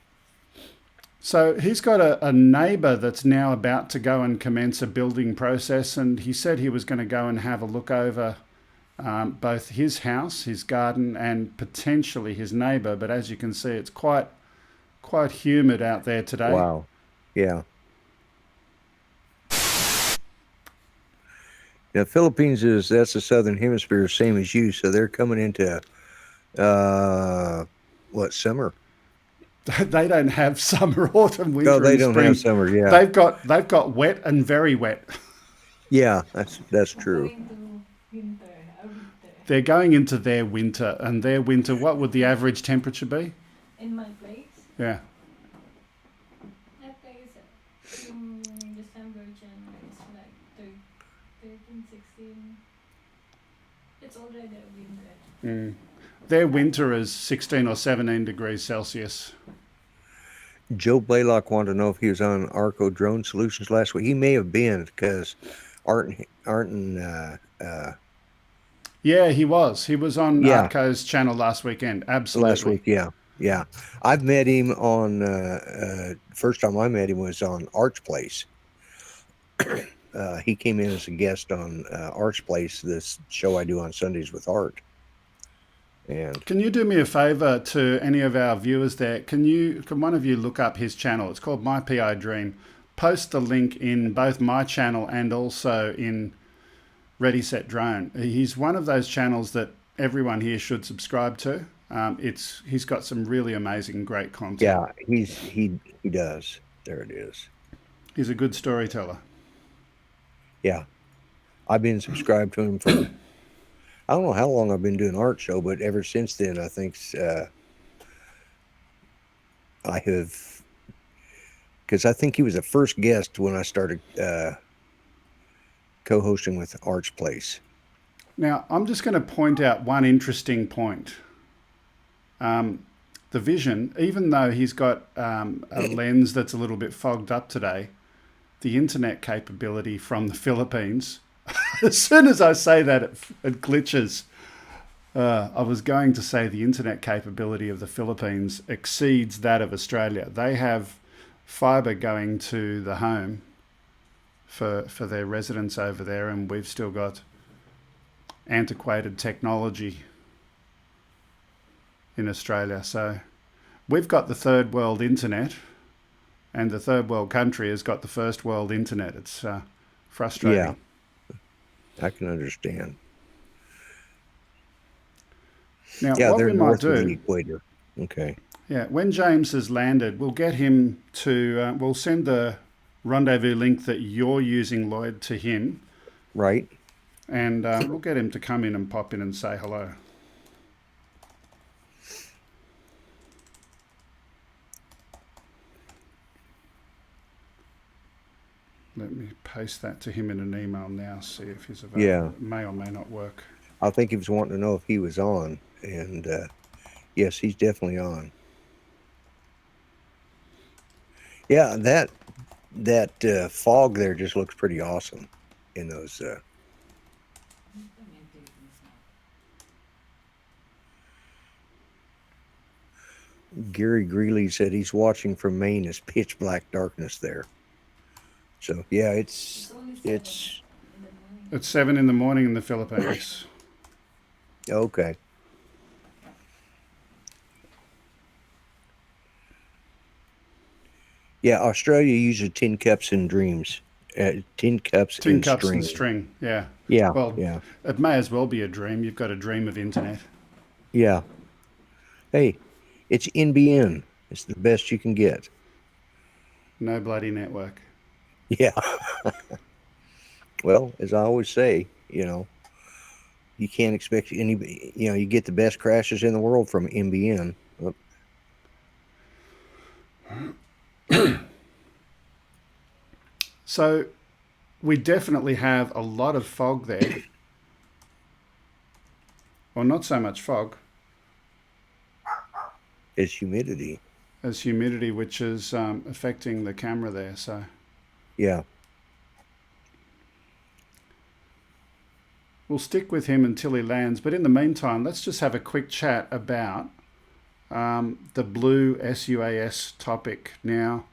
So he's got a neighbor that's now about to go and commence a building process, and he said he was going to go and have a look over both his house, his garden, and potentially his neighbor. But as you can see, it's quite humid out there today. Wow. Yeah. The Philippines that's the southern hemisphere, same as you, so they're coming into summer? They don't have summer, autumn, winter. No, they and don't spring. have summer. Yeah, they've got wet and very wet. Yeah, that's true. They're going into their winter, and their winter. What would the average temperature be? In my place? Yeah. That place, December, January, it's like 13, 16. It's already a winter. Their winter is 16 or 17 degrees Celsius. Joe Blaylock wanted to know if he was on Arco Drone Solutions last week. He may have been because Art and Yeah, he was. He was on Yeah, Artco's channel last weekend. last Absolutely. week. Yeah, yeah. I've met him on. First time I met him was on Arch Place. He came in as a guest on Arch Place, this show I do on Sundays with Art. And Can you do me a favor to any of our viewers there? Can one of you look up his channel? It's called My PI Dream. Post the link in both my channel and also in Ready Set Drone. He's one of those channels that everyone here should subscribe to. He's got some really amazing, great content. yeah, he does. There it is. He's a good storyteller. Yeah, I've been subscribed to him for. I don't know how long I've been doing art show, but ever since then, I think I have, because I think he was the first guest when I started co-hosting with Arch Place. Now, I'm just going to point out one interesting point. The vision, even though he's got a lens that's a little bit fogged up today, the internet capability from the Philippines, as soon as I say that, it glitches. I was going to say the internet capability of the Philippines exceeds that of Australia. They have fibre going to the home for their residents over there, and we've still got antiquated technology in Australia. So we've got the third world internet, and the third world country has got the first world internet. It's frustrating. Yeah, I can understand. Now, Yeah, what they're we might north of the do, equator. Okay. yeah, when James has landed, we'll get him to, we'll send the rendezvous link that you're using, Lloyd, to him, Right. and we'll get him to come in and pop in and say hello. Let me paste that to him in an email now, see if he's available. Yeah. It may or may not work. I think he was wanting to know if he was on, and yes, he's definitely on. Yeah, that fog there just looks pretty awesome in those. Gary Greeley said he's watching from Maine. It's pitch black darkness there. So yeah, it's It's 7 in the morning in the Philippines. okay. Yeah, Australia uses tin cups and dreams. Tin cups Tin and cups string. and string, yeah. Yeah, Well, yeah, it may as well be a dream. You've got a dream of internet. yeah. Hey, it's NBN. It's the best you can get. No bloody network. Yeah. Well, as I always say, you can't expect any. You get the best crashes in the world from NBN. So we definitely have a lot of fog there. Well, not so much fog It's humidity. as humidity, which is affecting the camera there. So Yeah. we'll stick with him until he lands. But in the meantime, let's just have a quick chat about the blue SUAS topic. Now,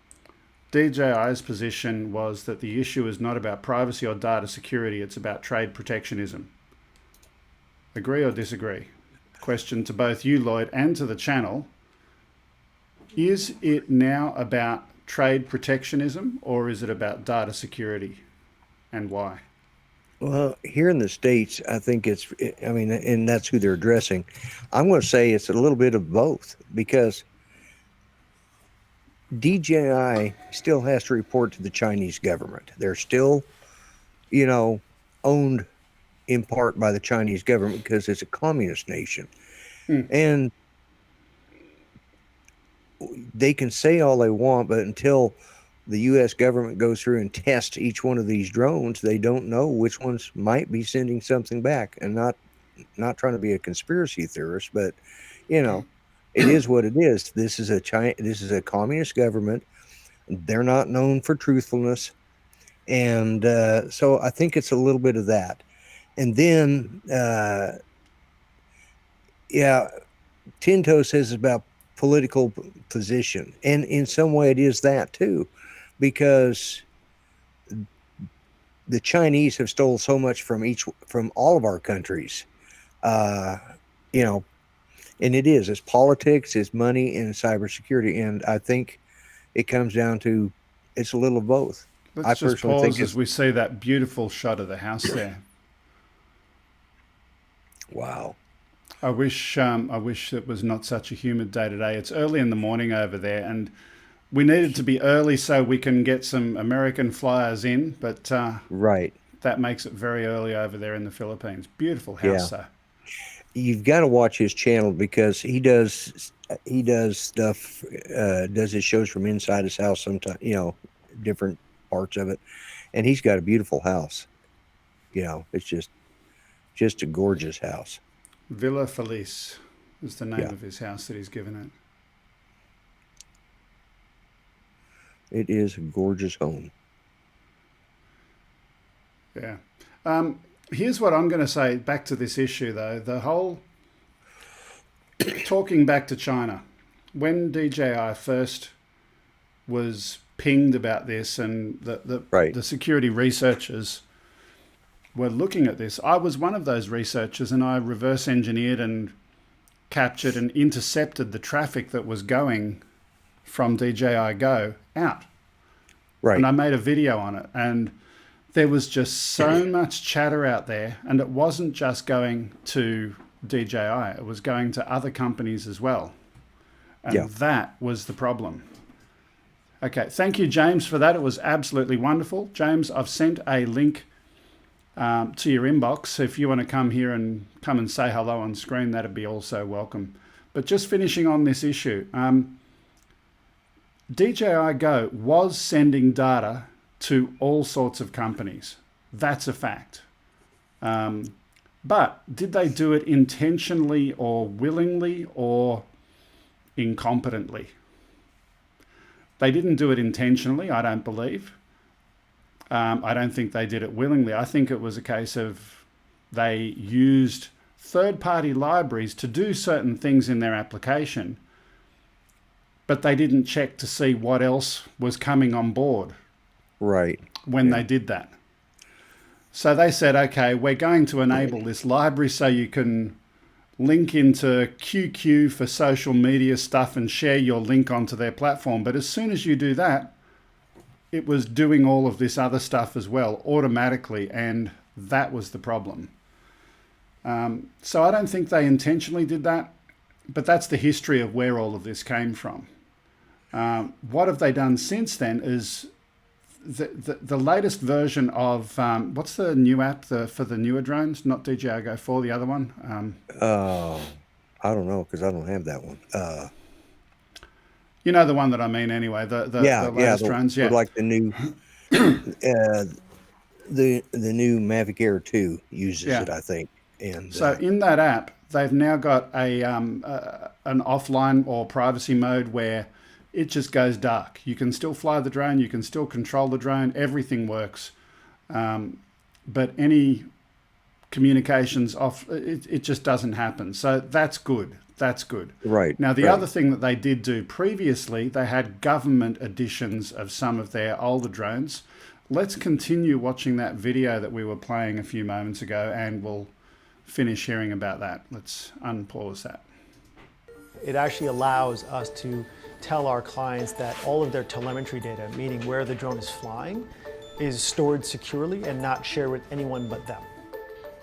DJI's position was that the issue is not about privacy or data security, it's about trade protectionism. Agree or disagree? Question to both you, Lloyd, and to the channel. Is it now about trade protectionism or is it about data security, and why? Well, here in the States, I think and that's who they're addressing. I'm going to say it's a little bit of both, because DJI still has to report to the Chinese government. They're still, owned in part by the Chinese government because it's a communist nation. And they can say all they want, but until the U.S. government goes through and tests each one of these drones, they don't know which ones might be sending something back. And not trying to be a conspiracy theorist, but it is what it is. This is a communist government. They're not known for truthfulness, and so I think it's a little bit of that. And then, Tinto says about political position. And in some way it is that too, because the Chinese have stolen so much from all of our countries, you know, and it's politics, it's money, and cybersecurity. And I think it comes down to, it's a little of both. Let's just pause as we see that beautiful shot of the house there. Wow. I wish it was not such a humid day today. It's early in the morning over there, and we needed to be early so we can get some American flyers in, but right. That makes it very early over there in the Philippines. Beautiful house, though. You've got to watch his channel because he does stuff, does his shows from inside his house sometimes, you know, different parts of it. And he's got a beautiful house. You know, it's just a gorgeous house. Villa Feliz is the name of his house that he's given it. It is a gorgeous home. Yeah. Here's what I'm going to say back to this issue, though. The whole talking back to China, when DJI first was pinged about this and the security researchers were looking at this, I was one of those researchers, and I reverse engineered and captured and intercepted the traffic that was going from DJI Go out. Right. And I made a video on it, and there was just so much chatter out there, and it wasn't just going to DJI, it was going to other companies as well. And that was the problem. Okay, thank you, James, for that. It was absolutely wonderful. James, I've sent a link to your inbox. If you want to come here and come and say hello on screen, that'd be also welcome. But just finishing on this issue, DJI Go was sending data to all sorts of companies. That's a fact. But did they do it intentionally or willingly or incompetently? They didn't do it intentionally, I don't believe. I don't think they did it willingly. I think it was a case of they used third-party libraries to do certain things in their application, but they didn't check to see what else was coming on board. Right. When they did that. So they said, okay, we're going to enable this library so you can link into QQ for social media stuff and share your link onto their platform. But as soon as you do that, it was doing all of this other stuff as well automatically, and that was the problem. So I don't think they intentionally did that, but that's the history of where all of this came from. What have they done since then is the latest version of, what's the new app for the newer drones? Not DJI Go 4, the other one? I don't know, because I don't have that one. You know the one that I mean anyway, the latest drones? Yeah. Like the new, the new Mavic Air 2 uses it, I think. And so in that app, they've now got an offline or privacy mode where it just goes dark. You can still fly the drone, you can still control the drone, everything works. But any communications off, it just doesn't happen. So that's good. That's good. Right. Now, the other thing that they did do previously, they had government editions of some of their older drones. Let's continue watching that video that we were playing a few moments ago, and we'll finish hearing about that. Let's unpause that. It actually allows us to tell our clients that all of their telemetry data, meaning where the drone is flying, is stored securely and not shared with anyone but them.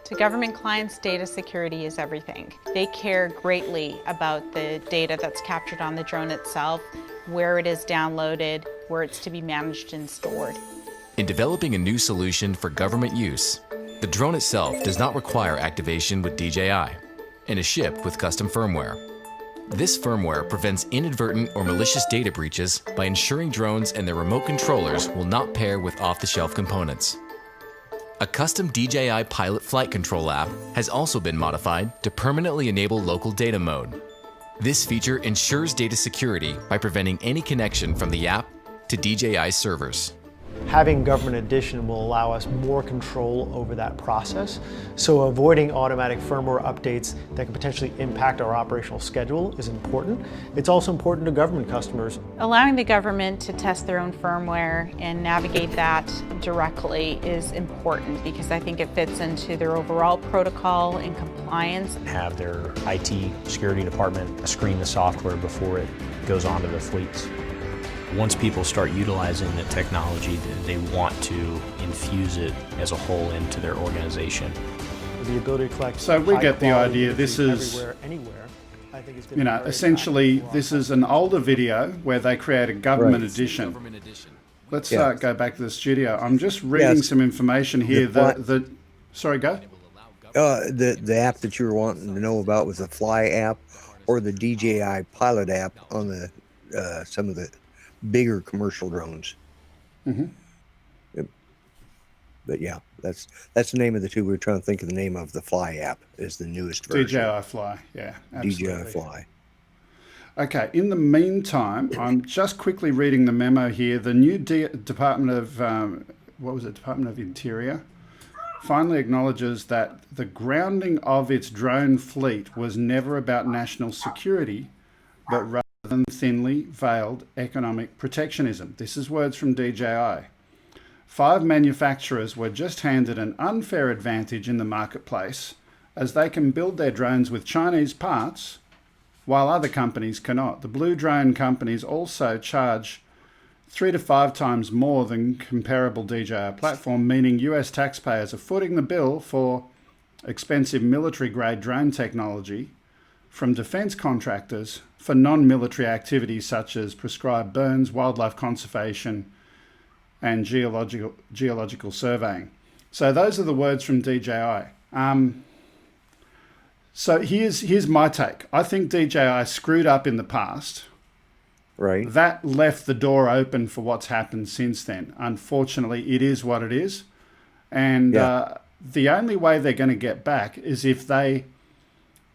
To government clients, data security is everything. They care greatly about the data that's captured on the drone itself, where it is downloaded, where it's to be managed and stored. In developing a new solution for government use, the drone itself does not require activation with DJI and is shipped with custom firmware. This firmware prevents inadvertent or malicious data breaches by ensuring drones and their remote controllers will not pair with off-the-shelf components. A custom DJI Pilot Flight Control app has also been modified to permanently enable local data mode. This feature ensures data security by preventing any connection from the app to DJI servers. Having Government Edition will allow us more control over that process. So avoiding automatic firmware updates that can potentially impact our operational schedule is important. It's also important to government customers. Allowing the government to test their own firmware and navigate that directly is important because I think it fits into their overall protocol and compliance. Have their IT security department screen the software before it goes onto their fleets. Once people start utilizing the technology, they want to infuse it as a whole into their organization. The ability to collect. So we get the idea. This is, everywhere, anywhere. I think it's you know, essentially this is an older video where they create a government edition. Let's go back to the studio. I'm just reading some information here. Sorry, go. The app that you were wanting to know about was the Fly app or the DJI Pilot app on the some of the bigger commercial drones. Mm-hmm. Yep. But yeah, that's the name of the two. We were trying to think of the name of the Fly app is the newest version. DJI Fly, yeah, absolutely. DJI Fly. Okay, in the meantime, I'm just quickly reading the memo here. The new Department of, Department of Interior finally acknowledges that the grounding of its drone fleet was never about national security, but rather than thinly veiled economic protectionism. This is words from DJI. 5 manufacturers were just handed an unfair advantage in the marketplace as they can build their drones with Chinese parts while other companies cannot. The blue drone companies also charge 3 to 5 times more than comparable DJI platform, meaning US taxpayers are footing the bill for expensive military-grade drone technology from defence contractors for non-military activities such as prescribed burns, wildlife conservation, and geological surveying. So those are the words from DJI. So here's my take. I think DJI screwed up in the past. Right. That left the door open for what's happened since then. Unfortunately, it is what it is. And the only way they're going to get back is if they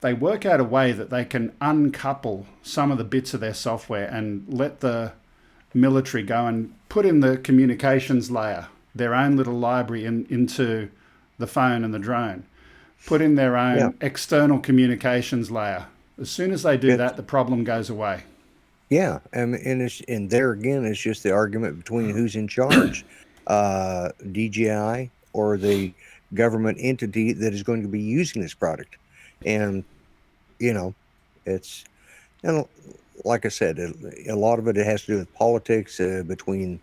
work out a way that they can uncouple some of the bits of their software and let the military go and put in the communications layer, their own little library into the phone and the drone. Put in their own external communications layer. As soon as they do that, the problem goes away. Yeah, and there again, it's just the argument between who's in charge, DJI or the government entity that is going to be using this product. And, you know, it's, like I said, a lot of it has to do with politics between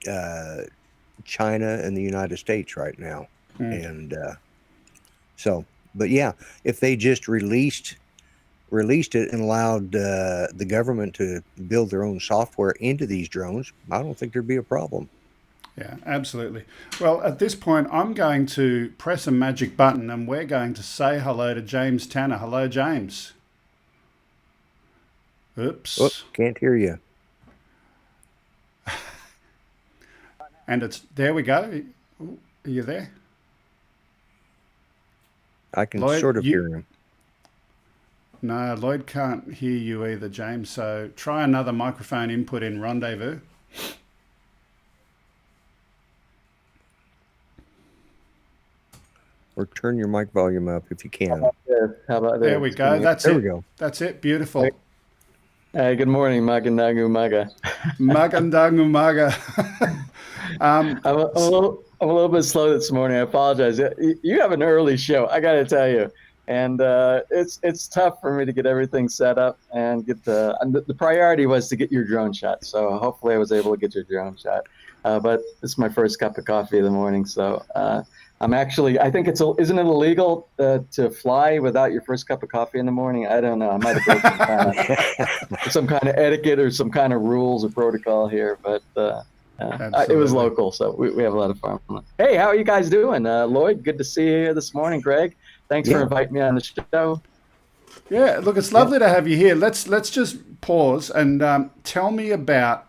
China and the United States right now. And so, but yeah, if they just released it and allowed the government to build their own software into these drones, I don't think there'd be a problem. Yeah, absolutely. Well, at this point, I'm going to press a magic button and we're going to say hello to James Tanner. Hello, James. Oops. Oh, can't hear you. And there we go. Ooh, are you there? I can Lloyd, sort of hear him. No, Lloyd can't hear you either, James. So try another microphone input in Rendezvous. Or turn your mic volume up if you can. How about this? There we go. That's there it. We go. That's it. Beautiful. Hey, good morning, Magandagu Maga. Magandagu Maga. I'm a little bit slow this morning. I apologize. You have an early show, I got to tell you, and it's tough for me to get everything set up and get the priority was to get your drone shot. So hopefully I was able to get your drone shot. But it's my first cup of coffee of the morning, so I'm actually. I think isn't it illegal to fly without your first cup of coffee in the morning? I don't know. I might have broken some kind of etiquette or some kind of rules or protocol here, but it was local, so we have a lot of fun. Hey, how are you guys doing? Lloyd, good to see you here this morning. Greg, thanks for inviting me on the show. Yeah, look, it's lovely to have you here. Let's just pause and tell me about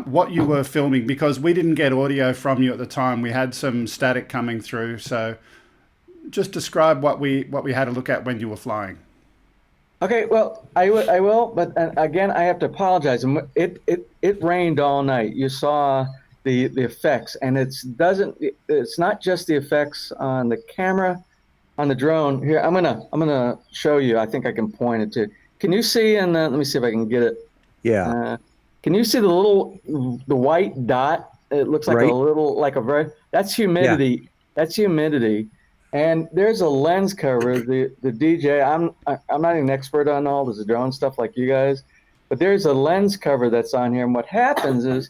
what you were filming, because we didn't get audio from you at the time. We had some static coming through, so just describe what we had to look at when you were flying. Okay, well, I will, but again, I have to apologize. It rained all night. You saw the effects, and it's not just the effects on the camera, on the drone. Here, I'm gonna show you. I think I can point it to. Can you see? And let me see if I can get it. Yeah. Can you see the white dot? It looks like Right. a little, like a very. That's humidity. Yeah. That's humidity. And there's a lens cover. The DJ. I'm not an expert on all this drone stuff like you guys, but there's a lens cover that's on here. And what happens is,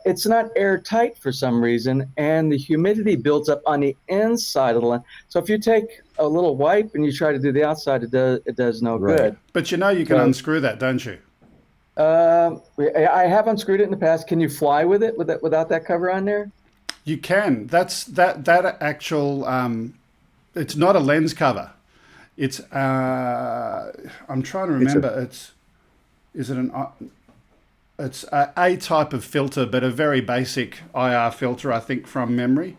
it's not airtight for some reason, and the humidity builds up on the inside of the lens. So if you take a little wipe and you try to do the outside, it does no good. But you know you can unscrew that, don't you? I have unscrewed it in the past. Can you fly with it without that cover on there? You can. That actual. It's not a lens cover. It's. I'm trying to remember. It's a type of filter, but a very basic IR filter, I think, from memory.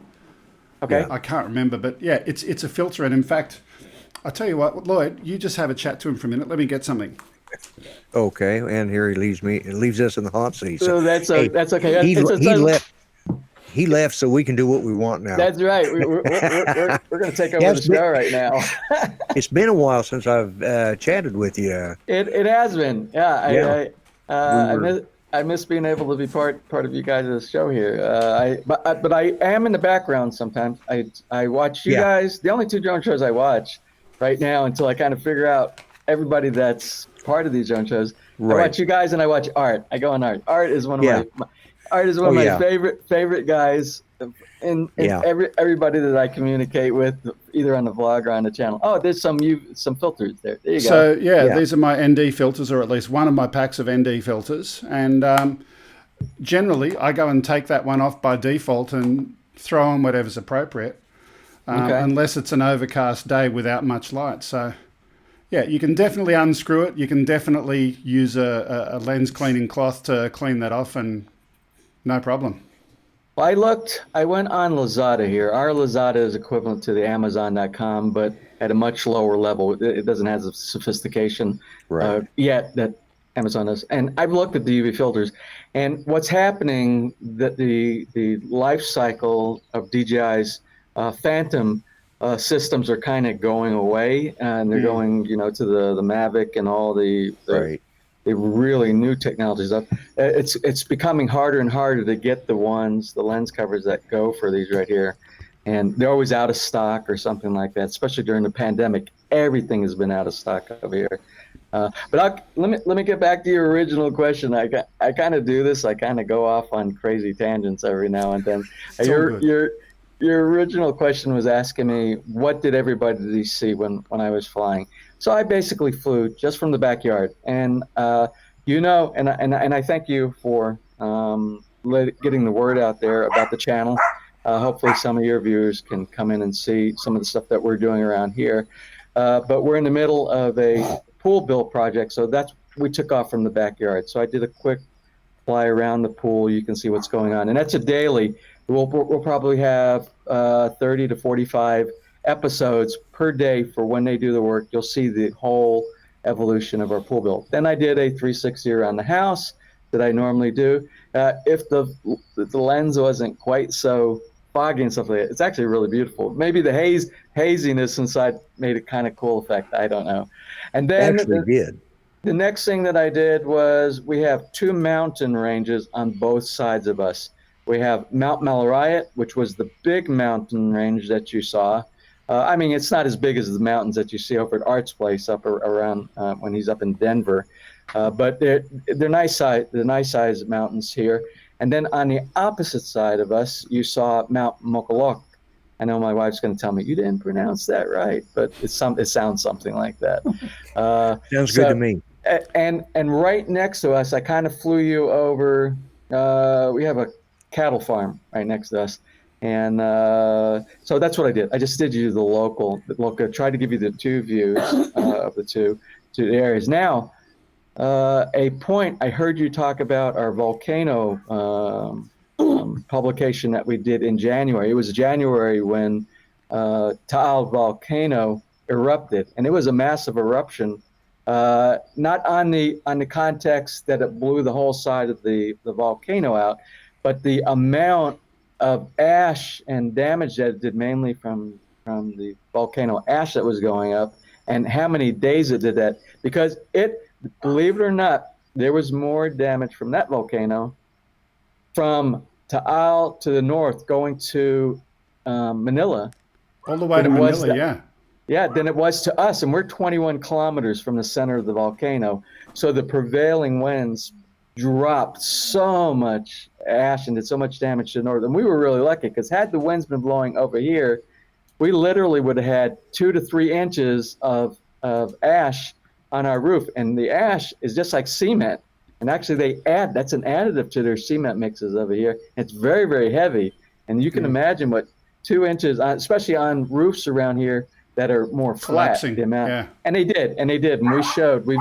Okay. I can't remember, but yeah, it's a filter. And in fact, I tell you what, Lloyd, you just have a chat to him for a minute. Let me get something. Okay, and here he leaves us in the hot seat. So that's okay. He left so we can do what we want now. That's right. We're going to take over the show right now. It's been a while since I've chatted with you. It has been. Yeah. I miss being able to be part of you guys' show here. But I am in the background sometimes. I watch you guys. The only two drone shows I watch right now until I kind of figure out everybody that's part of these drone shows. Right. I watch you guys and I watch Art. I go on Art. Art is one of my favorite guys. And everybody that I communicate with, either on the vlog or on the channel. Oh, there's some filters there. There you go. So these are my ND filters, or at least one of my packs of ND filters. And generally, I go and take that one off by default and throw on whatever's appropriate, unless it's an overcast day without much light. So yeah, you can definitely unscrew it. You can definitely use a lens cleaning cloth to clean that off, and no problem. Well, I went on Lazada here. Our Lazada is equivalent to the Amazon.com, but at a much lower level. It doesn't have the sophistication yet that Amazon does. And I've looked at the UV filters, and what's happening, that the life cycle of DJI's Phantom systems are kind of going away, and they're going, to the Mavic and all the really new technologies up. It's becoming harder and harder to get the lens covers that go for these right here, and they're always out of stock or something like that. Especially during the pandemic, everything has been out of stock over here. But let me get back to your original question. I kind of do this. I kind of go off on crazy tangents every now and then. Your original question was asking me, what did everybody see when I was flying? So I basically flew just from the backyard, and and I thank you for getting the word out there about the channel. Hopefully, some of your viewers can come in and see some of the stuff that we're doing around here. But we're in the middle of a pool build project, so we took off from the backyard. So I did a quick fly around the pool. You can see what's going on, and that's a daily. We'll probably have 30 to 45 episodes per day for when they do the work. You'll see the whole evolution of our pool build. Then I did a 360 around the house that I normally do. If the lens wasn't quite so foggy and stuff like that, it's actually really beautiful. Maybe the haziness inside made a kind of cool effect. I don't know. And then the next thing that I did was, we have two mountain ranges on both sides of us. We have Mount Malariat, which was the big mountain range that you saw. I mean, it's not as big as the mountains that you see over at Art's place up around when he's up in Denver, but they're nice size mountains here. And then on the opposite side of us, you saw Mount Mokolok. I know my wife's going to tell me, you didn't pronounce that right, but it sounds something like that. Sounds good to me. And right next to us, I kind of flew you over. We have a cattle farm right next to us, and so that's what I did. I just did you the local. Tried to give you the two views of the two areas. Now, a point I heard you talk about our volcano publication that we did in January. It was January when Taal volcano erupted, and it was a massive eruption. Not on the context that it blew the whole side of the volcano out, but the amount of ash and damage that it did, mainly from the volcano ash that was going up, and how many days it did that, because believe it or not, there was more damage from that volcano from Taal to the north going to Manila. All the way to Manila, yeah. Yeah, than it was to us, and we're 21 kilometers from the center of the volcano. So the prevailing winds dropped so much ash and did so much damage to the north. And we were really lucky, because had the winds been blowing over here, we literally would have had 2 to 3 inches of ash on our roof. And the ash is just like cement. And actually that's an additive to their cement mixes over here. It's very, very heavy. And you can imagine what 2 inches, especially on roofs around here that are more flat, the amount. Yeah. And they did. And we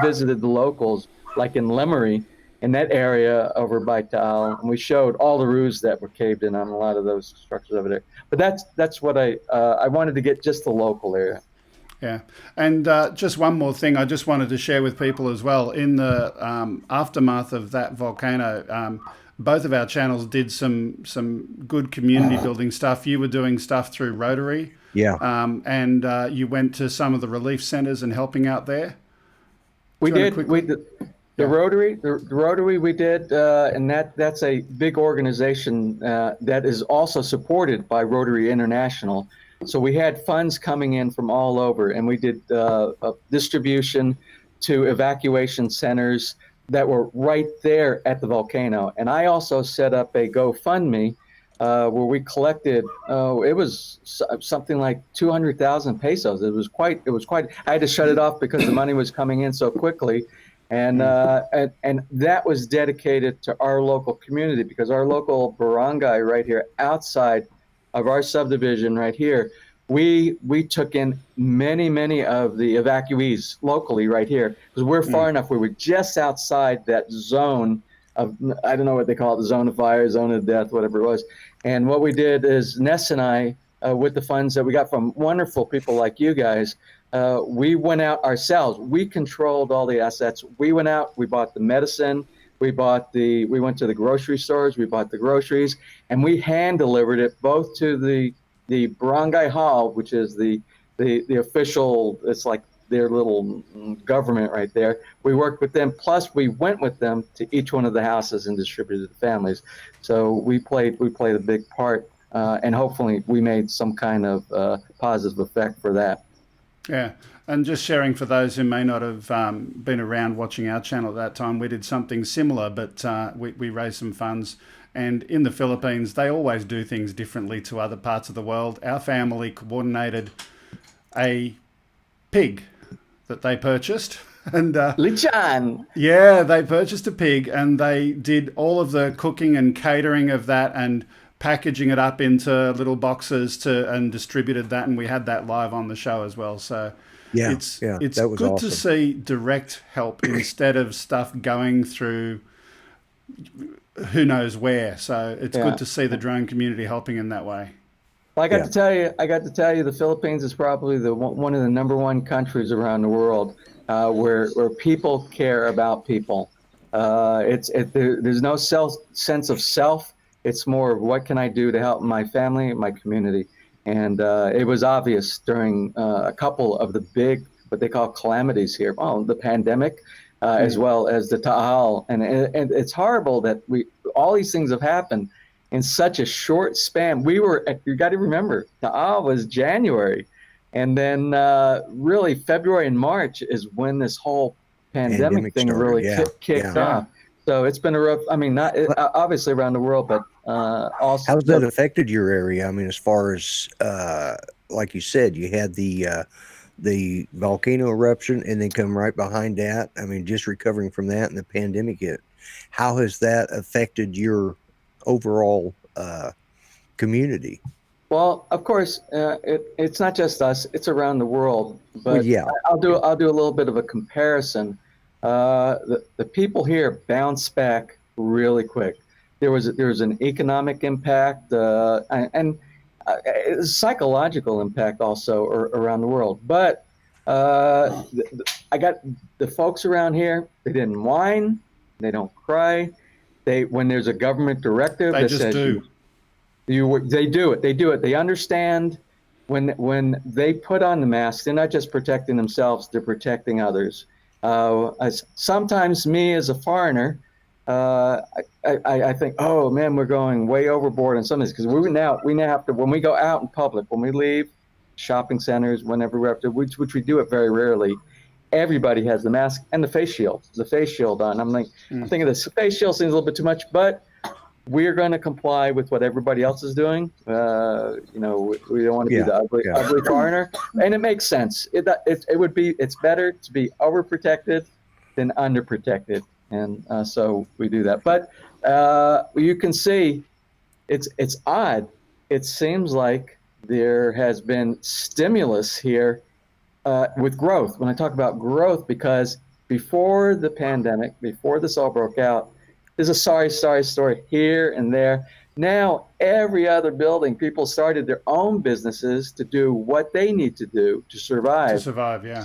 visited the locals, like in Lemery, in that area over by Taal, and we showed all the roofs that were caved in on a lot of those structures over there. But that's what I wanted to get, just the local area. Yeah, and just one more thing I just wanted to share with people as well. In the aftermath of that volcano, both of our channels did some good community building stuff. You were doing stuff through Rotary. Yeah. And you went to some of the relief centers and helping out there. We did. The Rotary we did, and that's a big organization that is also supported by Rotary International. So we had funds coming in from all over, and we did distribution to evacuation centers that were right there at the volcano. And I also set up a GoFundMe where we collected, it was something like 200,000 pesos. It was quite, I had to shut it off because the money was coming in so quickly. And that was dedicated to our local community, because our local barangay right here outside of our subdivision right here, we took in many of the evacuees locally right here, because we're far enough. We were just outside that zone of, I don't know what they call it, the zone of fire, zone of death, whatever it was. And what we did is Ness and I, with the funds that we got from wonderful people like you guys, we went out ourselves. We controlled all the assets. We went out, we bought the medicine, we went to the grocery stores, we bought the groceries, and we hand delivered it both to the barangay hall, which is the official, it's like their little government right there. We worked with them, plus we went with them to each one of the houses and distributed to the families. So we played a big part, and hopefully we made some kind of positive effect for that. Yeah, and just sharing for those who may not have been around watching our channel at that time, we did something similar, but we raised some funds. And in the Philippines, they always do things differently to other parts of the world. Our family coordinated a pig that they purchased. And Lichan. Yeah, they purchased a pig, and they did all of the cooking and catering of that and packaging it up into little boxes and distributed that, and we had that live on the show as well. So it's good awesome to see direct help instead of stuff going through who knows where. So it's good to see the drone community helping in that way. Well, I got to tell you, the Philippines is probably one of the #1 countries around the world where people care about people. There's no sense of self. It's more of what can I do to help my family and my community. And it was obvious during a couple of the big, what they call calamities here. The pandemic, as well as the Taal. And it's horrible that all these things have happened in such a short span. You got to remember, Taal was January. And then really February and March is when this whole pandemic thing started. really kicked off. So it's been a rough, not obviously around the world, but also. How's that affected your area? I mean, as far as, like you said, you had the volcano eruption and then come right behind that. I mean, just recovering from that and the pandemic hit. How has that affected your overall community? Well, of course, it's not just us; it's around the world. But I'll do a little bit of a comparison. The people here bounce back really quick. There was an economic impact and a psychological impact also around the world. But I got the folks around here. They didn't whine. They don't cry. when there's a government directive They that just says do. they do it. They understand when they put on the mask, they're not just protecting themselves, they're protecting others. Sometimes me as a foreigner, I think, oh man, we're going way overboard on some of this, because we now have to, when we go out in public, when we leave shopping centers, whenever we have to, which we do it very rarely, everybody has the mask and the face shield on. I'm thinking this face shield seems a little bit too much, but we're going to comply with what everybody else is doing. We don't want to be the ugly foreigner, and it makes sense. It's better to be overprotected than underprotected, and so we do that. But you can see, it's odd. It seems like there has been stimulus here with growth. When I talk about growth, because before the pandemic, before this all broke out, there's a sorry story here and there. Now, every other building, people started their own businesses to do what they need to do to survive. To survive, yeah.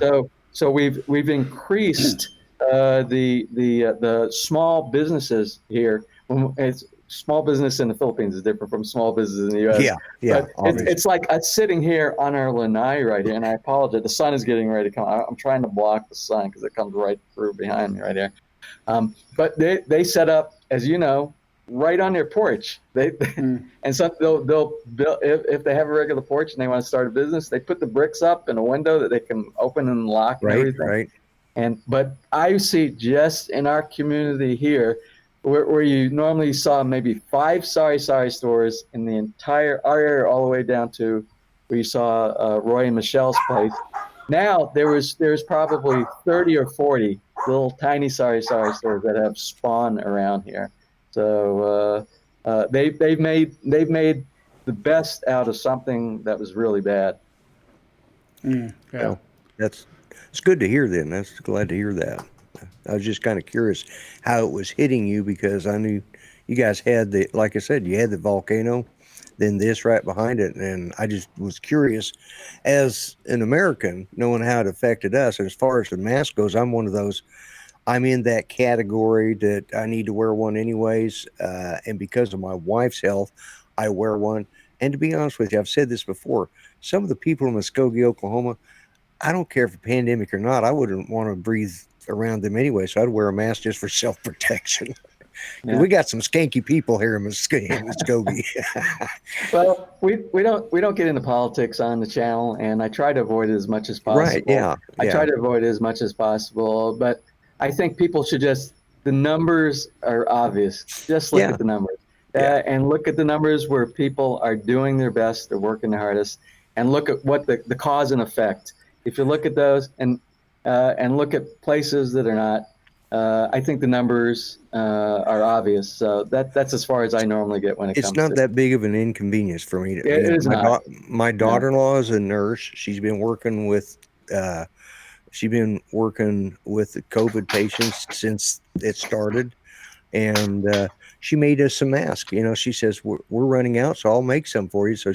So we've increased the small businesses here. It's small business in the Philippines is different from small business in the U.S. Yeah. It's like us sitting here on our lanai right here, and I apologize. The sun is getting ready to come. I'm trying to block the sun because it comes right through behind me right here. But they set up, as you know, right on their porch. And so they'll build, if they have a regular porch and they want to start a business, they put the bricks up in a window that they can open and lock and everything. Right. But I see just in our community here, where you normally saw maybe 5 sorry stores in the entire our area, all the way down to where you saw Roy and Michelle's place. Now there's probably 30 or 40 little tiny sorry stores that have spawned around here. So they've made the best out of something that was really bad. Yeah. Well, it's good to hear then. That's glad to hear that. I was just kind of curious how it was hitting you, because I knew you guys had like I said, you had the volcano, then this right behind it. And I just was curious, as an American, knowing how it affected us. As far as the mask goes, I'm one of those, I'm in that category that I need to wear one anyways. And because of my wife's health, I wear one. And to be honest with you, I've said this before, some of the people in Muskogee, Oklahoma, I don't care if a pandemic or not, I wouldn't want to breathe around them anyway, so I'd wear a mask just for self-protection. Yeah. We got some skanky people here in Muskogee. Well, we don't get into politics on the channel, and I try to avoid it as much as possible. Right, yeah. I try to avoid it as much as possible, but I think people should the numbers are obvious. Just look at the numbers. And look at the numbers where people are doing their best, they're working their hardest, and look at what the cause and effect. If you look at those and look at places that are not, I think the numbers are obvious. So that's as far as I normally get when it comes to it. It's not that big of an inconvenience for me. It is not. My daughter-in-law is a nurse. She's been working with the COVID patients since it started. And she made us some masks. She says, we're running out, so I'll make some for you. So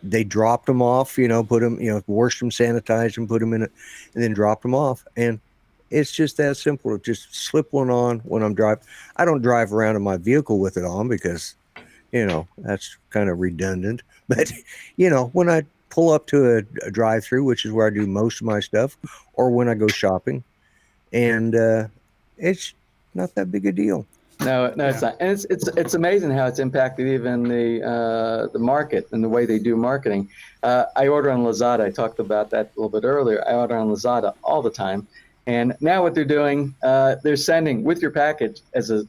they dropped them off, put them, washed them, sanitized them, put them in it, and then dropped them off. And it's just that simple. Just slip one on when I'm driving. I don't drive around in my vehicle with it on because, that's kind of redundant. But, when I pull up to a drive-through, which is where I do most of my stuff, or when I go shopping, and it's not that big a deal. No, it's not. And it's amazing how it's impacted even the market and the way they do marketing. I order on Lazada. I talked about that a little bit earlier. I order on Lazada all the time. And now what they're doing, they're sending with your package as a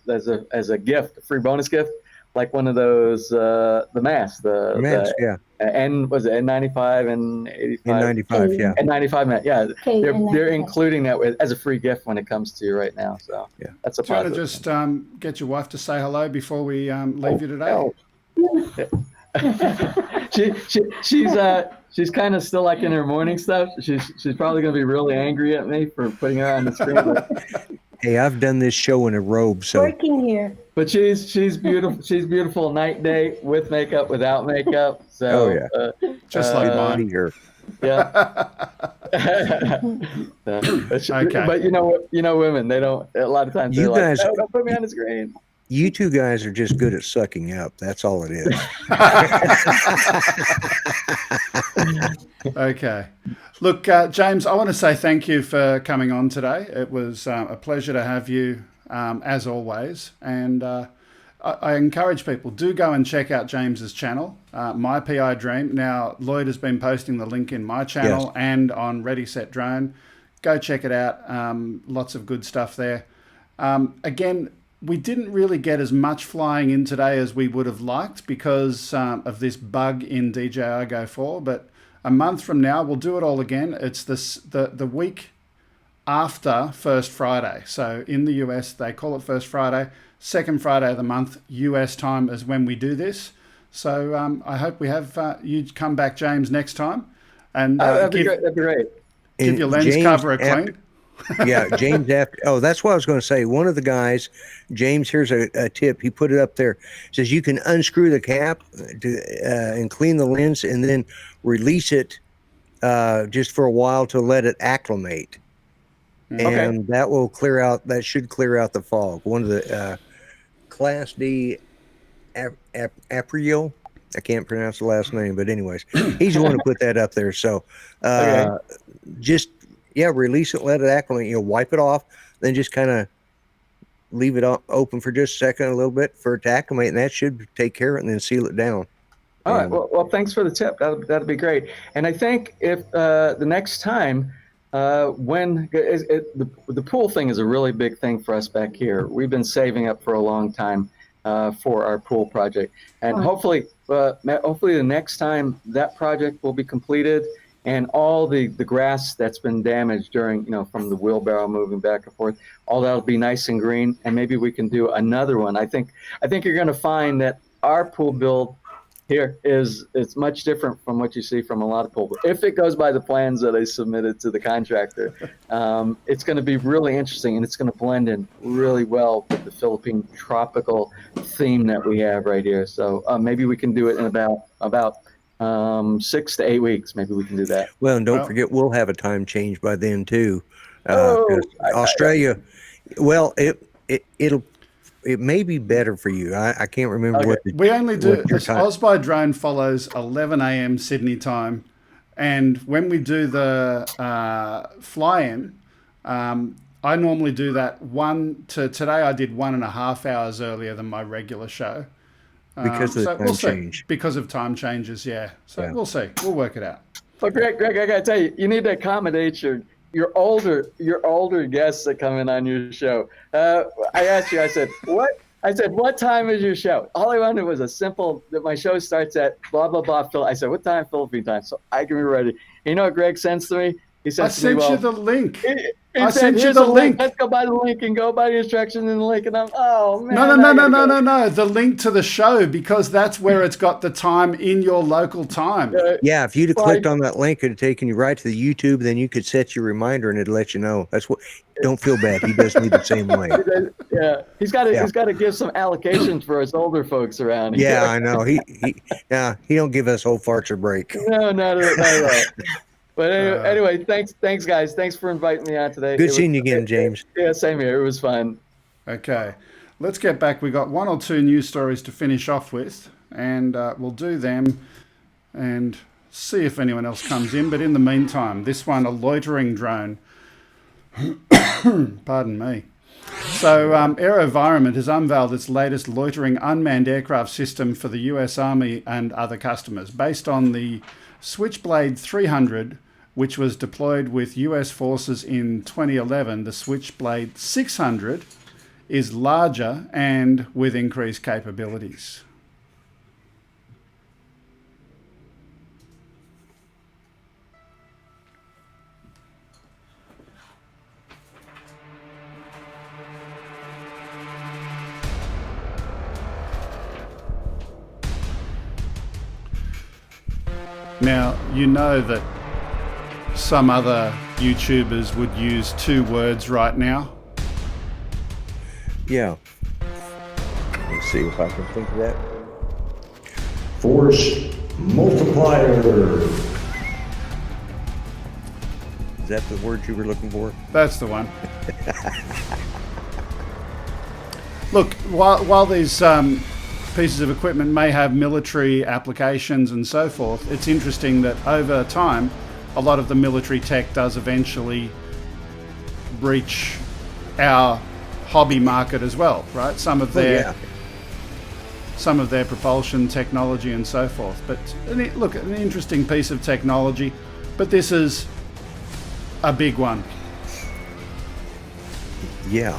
gift, a free bonus gift, like one of those the masks. The masks, yeah. And was it N95 and 85? N95, yeah. N95, yeah. They're including that as a free gift when it comes to you right now. So yeah, that's a positive. Do you want to just get your wife to say hello before we leave you today? She's kind of still like in her morning stuff. She's probably going to be really angry at me for putting her on the screen. Hey, I've done this show in a robe, so working here. But she's beautiful. She's beautiful night day, with makeup, without makeup. So just like mine here. Yeah. Okay. But you know, women, they don't. A lot of times they're like, "No, don't put me on the screen." You two guys are just good at sucking up. That's all it is. Okay. Look, James, I want to say thank you for coming on today. It was a pleasure to have you, as always. And I encourage people, do go and check out James's channel, My PI Dream. Now, Lloyd has been posting the link in my channel and on Ready, Set, Drone. Go check it out. Lots of good stuff there. Again, we didn't really get as much flying in today as we would have liked because of this bug in DJI Go 4, but a month from now, we'll do it all again. It's the week after First Friday. So in the US, they call it First Friday. Second Friday of the month, US time, is when we do this. So I hope we have you come back, James, next time. And that'd be great. Give your lens cover a clean. Yeah, James. That's what I was going to say. One of the guys, James, here's a tip. He put it up there. Says you can unscrew the cap and clean the lens, and then release it just for a while to let it acclimate, and that will clear out. That should clear out the fog. One of the Class D Aprio. I can't pronounce the last name, but anyways, he's the one who put that up there. So just. Yeah, release it, let it acclimate. Wipe it off, then just kind of leave it open for just a second, a little bit for it to acclimate, and that should take care of it, and then seal it down. All right. Well, thanks for the tip. That'd be great. And I think if the next time, when the pool thing is a really big thing for us back here. We've been saving up for a long time for our pool project, and hopefully the next time that project will be completed. And all the grass that's been damaged during, from the wheelbarrow moving back and forth, all that'll be nice and green. And maybe we can do another one. I think you're going to find that our pool build here it's much different from what you see from a lot of pool. If it goes by the plans that I submitted to the contractor, it's going to be really interesting, and it's going to blend in really well with the Philippine tropical theme that we have right here. So maybe we can do it in about 6 to 8 weeks. Maybe we can do that. Well, and don't forget, we'll have a time change by then too. Australia, it may be better for you. I can't remember what we only do. This OzByDrone follows 11 a.m. Sydney time, and when we do the fly-in, I normally do that today. I did 1.5 hours earlier than my regular show. Because of the time change. Because of time changes, yeah. So we'll see. We'll work it out. But Greg, I gotta tell you, you need to accommodate your older guests that come in on your show. I asked you, I said, what time is your show? All I wanted was a simple that my show starts at blah blah blah. I said, what time? Philippine time, so I can be ready. You know what Greg sends to me? He sends to me, you the link. I sent you the link. Let's go by the link and go by the instructions in the link. And I'm, oh man. No. The link to the show, because that's where it's got the time in your local time. Yeah, if you'd have clicked on that link, it'd have taken you right to the YouTube. Then you could set your reminder, and it'd let you know. That's what. Don't feel bad. He does need the same link. Yeah, he's got to give some allocations for us older folks around here. Yeah, I know. He don't give us old farts a break. No, not at all. But anyway, thanks guys. Thanks for inviting me on today. Good seeing you again, James. Yeah, same here. It was fun. Okay, let's get back. We got 1 or 2 news stories to finish off with, and we'll do them and see if anyone else comes in. But in the meantime, this one, a loitering drone. Pardon me. So AeroVironment has unveiled its latest loitering unmanned aircraft system for the US Army and other customers. Based on the Switchblade 300, which was deployed with US forces in 2011, the Switchblade 600 is larger and with increased capabilities. Now, you know that some other YouTubers would use 2 words right now. Yeah. Let's see if I can think of that. Force multiplier. Is that the word you were looking for? That's the one. Look, while these pieces of equipment may have military applications and so forth, it's interesting that over time, a lot of the military tech does eventually reach our hobby market as well, right? Some of their propulsion technology and so forth. But look, an interesting piece of technology, but this is a big one. Yeah.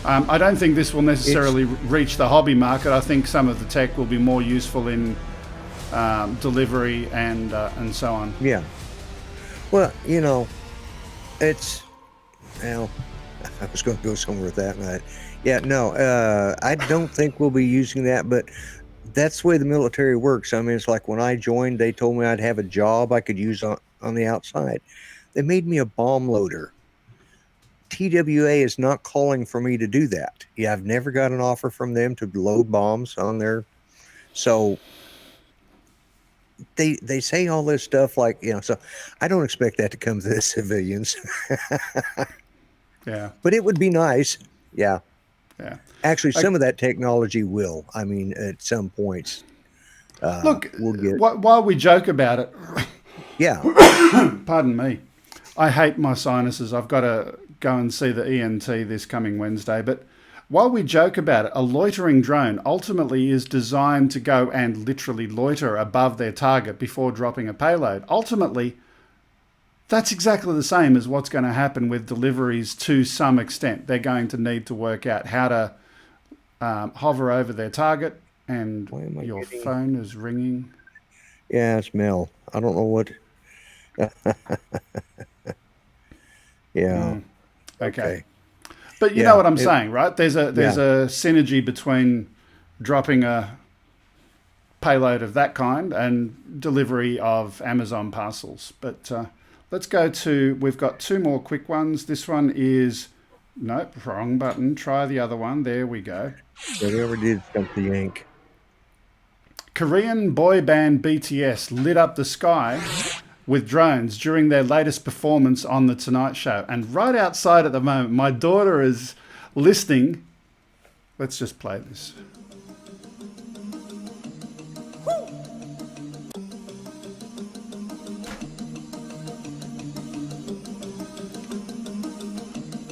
I don't think this will necessarily reach the hobby market. I think some of the tech will be more useful in delivery and so on. Yeah. Well, you know, it's, well, I was going to go somewhere with that. I don't think we'll be using that, but that's the way the military works. I mean, it's like when I joined, they told me I'd have a job I could use on the outside. They made me a bomb loader. TWA is not calling for me to do that. Yeah, I've never got an offer from them to load bombs on there. So they say all this stuff like, you know, so I don't expect that to come to the civilians. Yeah. But it would be nice. Yeah. Yeah. Actually, some of that technology will. I mean, at some points. Look, we'll get... while we joke about it. Yeah. Pardon me. I hate my sinuses. I've got to go and see the ENT this coming Wednesday. But while we joke about it, a loitering drone ultimately is designed to go and literally loiter above their target before dropping a payload. Ultimately, that's exactly the same as what's going to happen with deliveries to some extent. They're going to need to work out how to hover over their target. And your phone is ringing. Yeah, it's Mel. I don't know what... Yeah. Okay. But you know what I'm saying, right? There's a synergy between dropping a payload of that kind and delivery of Amazon parcels. But let's go to, we've got two more quick ones. This one is, nope, wrong button. Try the other one. There we go. Whatever did jump the yank. Korean boy band BTS lit up the sky with drones during their latest performance on The Tonight Show. And right outside at the moment, my daughter is listening. Let's just play this.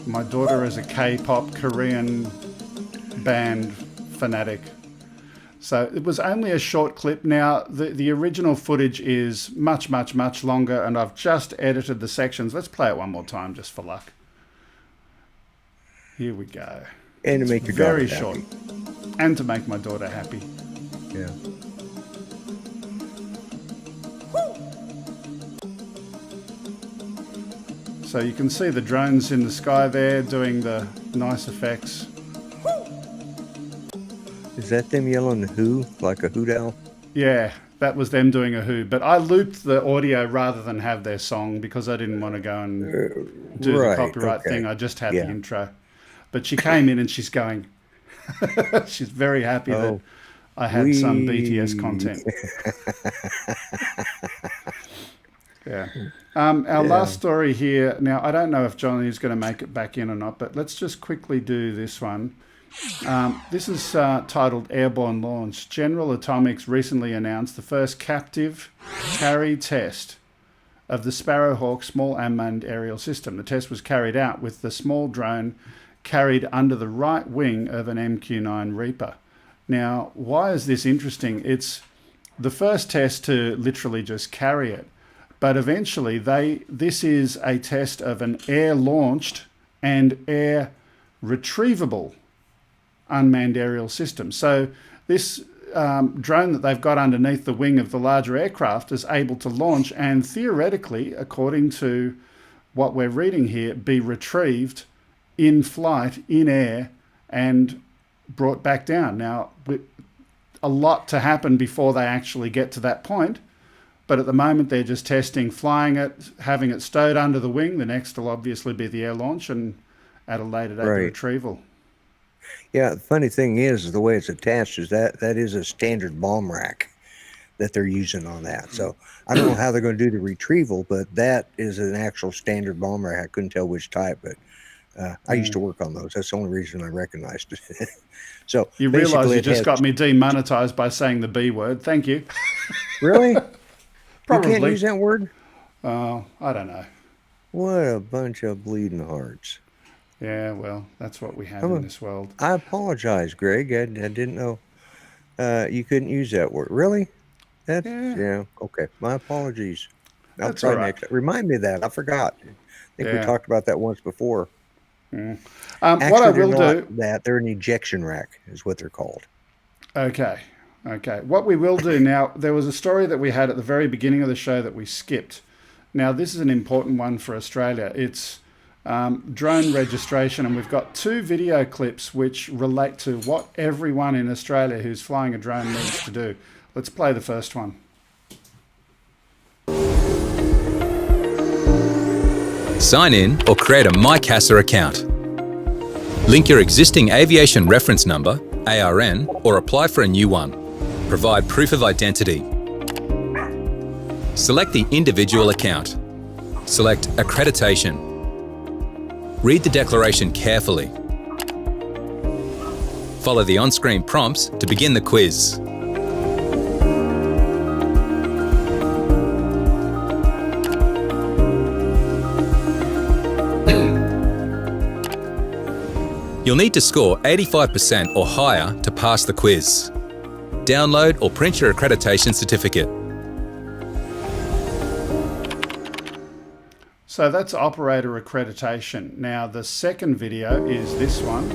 My daughter is a K-pop Korean band fanatic. So it was only a short clip. Now, the original footage is much, much, much longer, and I've just edited the sections. Let's play it one more time just for luck. Here we go. And to make your very daughter short. happy. And to make my daughter happy. Yeah. So you can see the drones in the sky there doing the nice effects. Is that them yelling who, like a hoot owl? Yeah, that was them doing a who. But I looped the audio rather than have their song because I didn't want to go and do the copyright thing. I just had the intro. But she came in and she's going, she's very happy that I had some BTS content. Yeah. Our last story here. Now, I don't know if Johnny is going to make it back in or not, but let's just quickly do this one. This is titled Airborne Launch. General Atomics recently announced the first captive carry test of the Sparrowhawk small unmanned aerial system. The test was carried out with the small drone carried under the right wing of an MQ-9 Reaper. Now, why is this interesting? It's the first test to literally just carry it, but eventually this is a test of an air-launched and air-retrievable unmanned aerial system. So this drone that they've got underneath the wing of the larger aircraft is able to launch and theoretically, according to what we're reading here, be retrieved in flight, in air, and brought back down. Now, a lot to happen before they actually get to that point, but at the moment they're just testing flying it, having it stowed under the wing. The next will obviously be the air launch, and at a later date, the retrieval. Yeah, the funny thing is the way it's attached is that is a standard bomb rack that they're using on that. So I don't know how they're going to do the retrieval, but that is an actual standard bomb rack. I couldn't tell which type, but I used to work on those. That's the only reason I recognized it. So you realise basically you it just has- got me demonetized by saying the B word. Thank you. Really? Probably. You can't use that word? Oh, I don't know. What a bunch of bleeding hearts. Yeah, well, that's what we have in this world. I apologize, Greg. I didn't know you couldn't use that word. Really? That's yeah. Okay. My apologies. I'll That's try all right. next. Remind me of that. I forgot. I think we Yeah. talked about that once before. Actually, what I they're will not do. that they're an ejection rack, is what they're called. Okay. What we will do now, there was a story that we had at the very beginning of the show that we skipped. Now, this is an important one for Australia. It's drone registration, and we've got 2 video clips which relate to what everyone in Australia who's flying a drone needs to do. Let's play the first one. Sign in or create a MyCASA account. Link your existing aviation reference number, ARN, or apply for a new one. Provide proof of identity. Select the individual account. Select accreditation. Read the declaration carefully. Follow the on-screen prompts to begin the quiz. You'll need to score 85% or higher to pass the quiz. Download or print your accreditation certificate. So that's operator accreditation. Now, the second video is this one.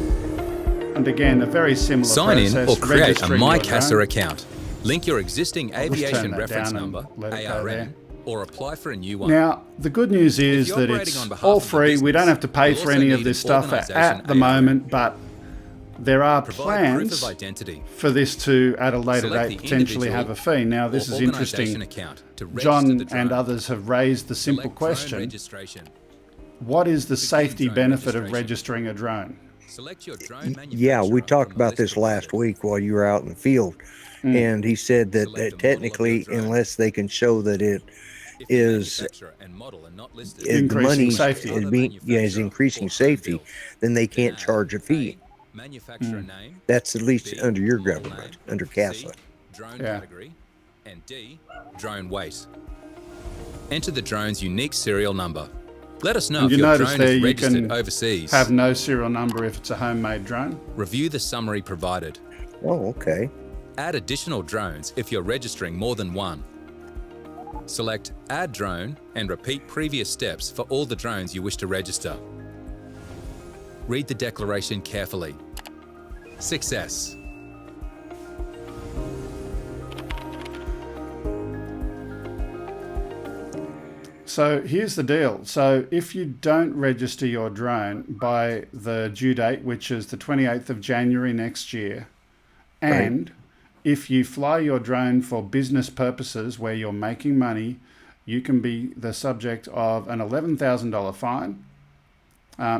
And again, a very similar Sign in process. or create a registering your MyCASA drone. account. Link your existing I'll just turn aviation that reference down and number, let it go there. ARN, or apply for a new one. Now, the good news is you're that operating it's on behalf all of a free. We business, don't have to pay you'll for also any of need this an stuff organisation at the ARN. moment, but there are Provide proof plans of identity. for this to, at a later Select date, the potentially individual have a fee. Now, this or is organisation interesting. account to register John the drone. and others have raised the simple Select drone question, registration. what is the safety drone benefit of registration. registering a drone? Select your drone Yeah, we talked from the about list this last provided. week while you were out in the field. And he said that, Select the model of technically, your drone. unless they can show that it If the is manufacturer and model are not listed, the Increasing money safety. is being is increasing safety, then they can't charge a fee. manufacturer name, That's at least B, under your model government, name, under C, CASA. drone Yeah. category, and D, drone weight. Enter the drone's unique serial number. Let us know And if you your notice drone there is you registered can overseas. have no serial number if it's a homemade drone. Review the summary provided. Oh, okay. Add additional drones if you're registering more than one. Select Add Drone and repeat previous steps for all the drones you wish to register. Read the declaration carefully. Success. So here's the deal. So if you don't register your drone by the due date, which is the 28th of January next year, and if you fly your drone for business purposes where you're making money, you can be the subject of an $11,000 fine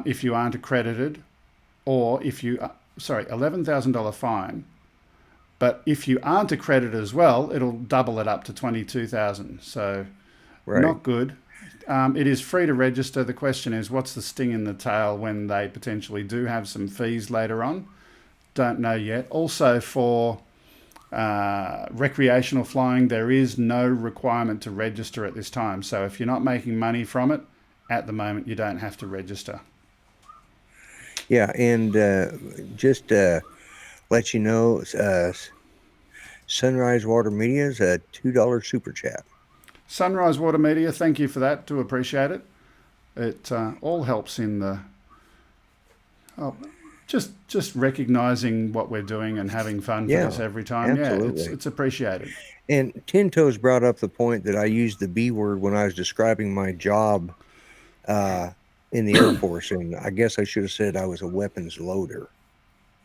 if you aren't accredited, or if you, $11,000 fine. But if you aren't accredited as well, it'll double it up to $22,000. So not good. It is free to register. The question is, what's the sting in the tail when they potentially do have some fees later on? Don't know yet. Also, for recreational flying, there is no requirement to register at this time. So if you're not making money from it, at the moment, you don't have to register. Yeah, and just let you know, Sunrise Water Media is a $2 super chat. Sunrise Water Media, thank you for that. Do appreciate it. It all helps in the just recognizing what we're doing and having fun for this every time. Absolutely. Yeah, it's appreciated. And Tin Toes brought up the point that I used the B word when I was describing my job in the Air Force, and I guess I should have said I was a weapons loader.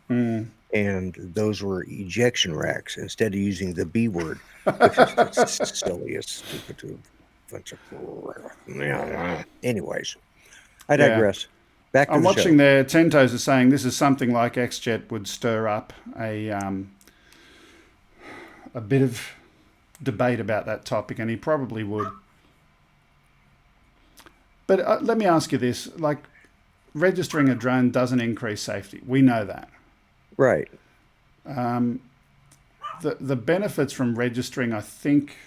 And those were ejection racks instead of using the B word, which is the silliest, stupid bunch of. Anyways, I digress. Back to I'm the watching show. there. Tentos is saying this is something like XJet would stir up a bit of debate about that topic, and he probably would. But let me ask you this: like, registering a drone doesn't increase safety. We know that. Right. The benefits from registering, I think,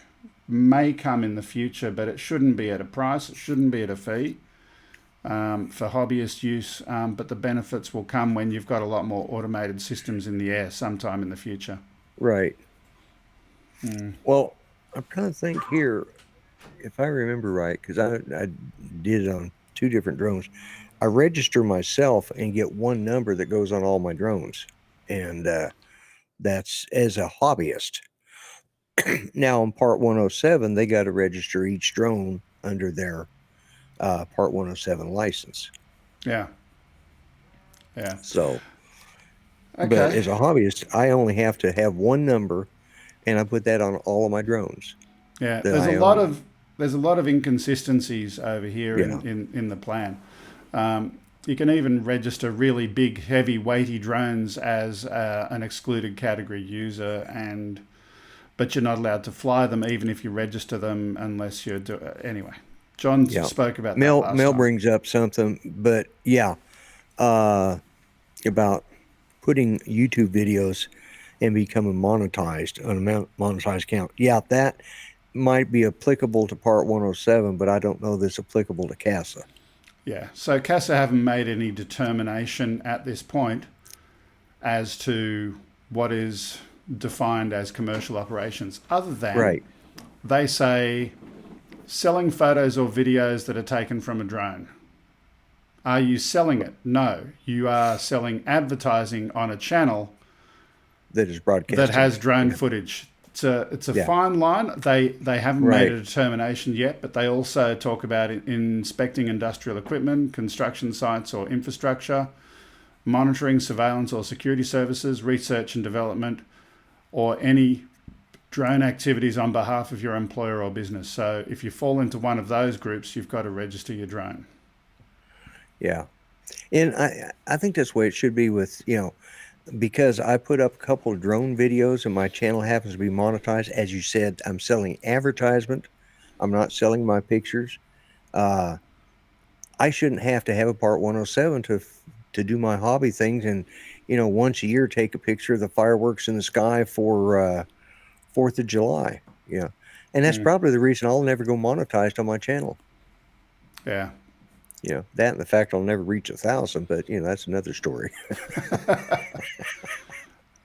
may come in the future, but it shouldn't be at a price. It shouldn't be at a fee for hobbyist use. But the benefits will come when you've got a lot more automated systems in the air sometime in the future. Right. Mm. Well, I'm trying to think here, if I remember right, because I did it on 2 different drones. I register myself and get one number that goes on all my drones, and that's as a hobbyist. Now on Part 107, they got to register each drone under their Part 107 license. Yeah. Yeah. So, okay. But as a hobbyist, I only have to have one number, and I put that on all of my drones. Yeah, there's a lot of inconsistencies over here in the plan. You can even register really big, heavy, weighty drones as an excluded category user, but you're not allowed to fly them even if you register them unless you're anyway. John spoke about that last Mel night. brings up something, but about putting YouTube videos and becoming monetized on a monetized account. Yeah, that might be applicable to Part 107, but I don't know that's applicable to CASA. Yeah, so CASA haven't made any determination at this point as to what is defined as commercial operations, other than they say selling photos or videos that are taken from a drone. Are you selling it? No, you are selling advertising on a channel that is broadcast that has drone footage. It's a fine line. They haven't made a determination yet, but they also talk about inspecting industrial equipment, construction sites or infrastructure, monitoring, surveillance or security services, research and development, or any drone activities on behalf of your employer or business. So if you fall into one of those groups, you've got to register your drone. Yeah. And I think that's the way it should be with, because I put up a couple of drone videos and my channel happens to be monetized. As you said, I'm selling advertisement. I'm not selling my pictures. I shouldn't have to have a Part 107 to do my hobby things and, once a year take a picture of the fireworks in the sky for 4th of July. Yeah. And that's probably the reason I'll never go monetized on my channel. Yeah. That and the fact I'll never reach 1,000, but that's another story.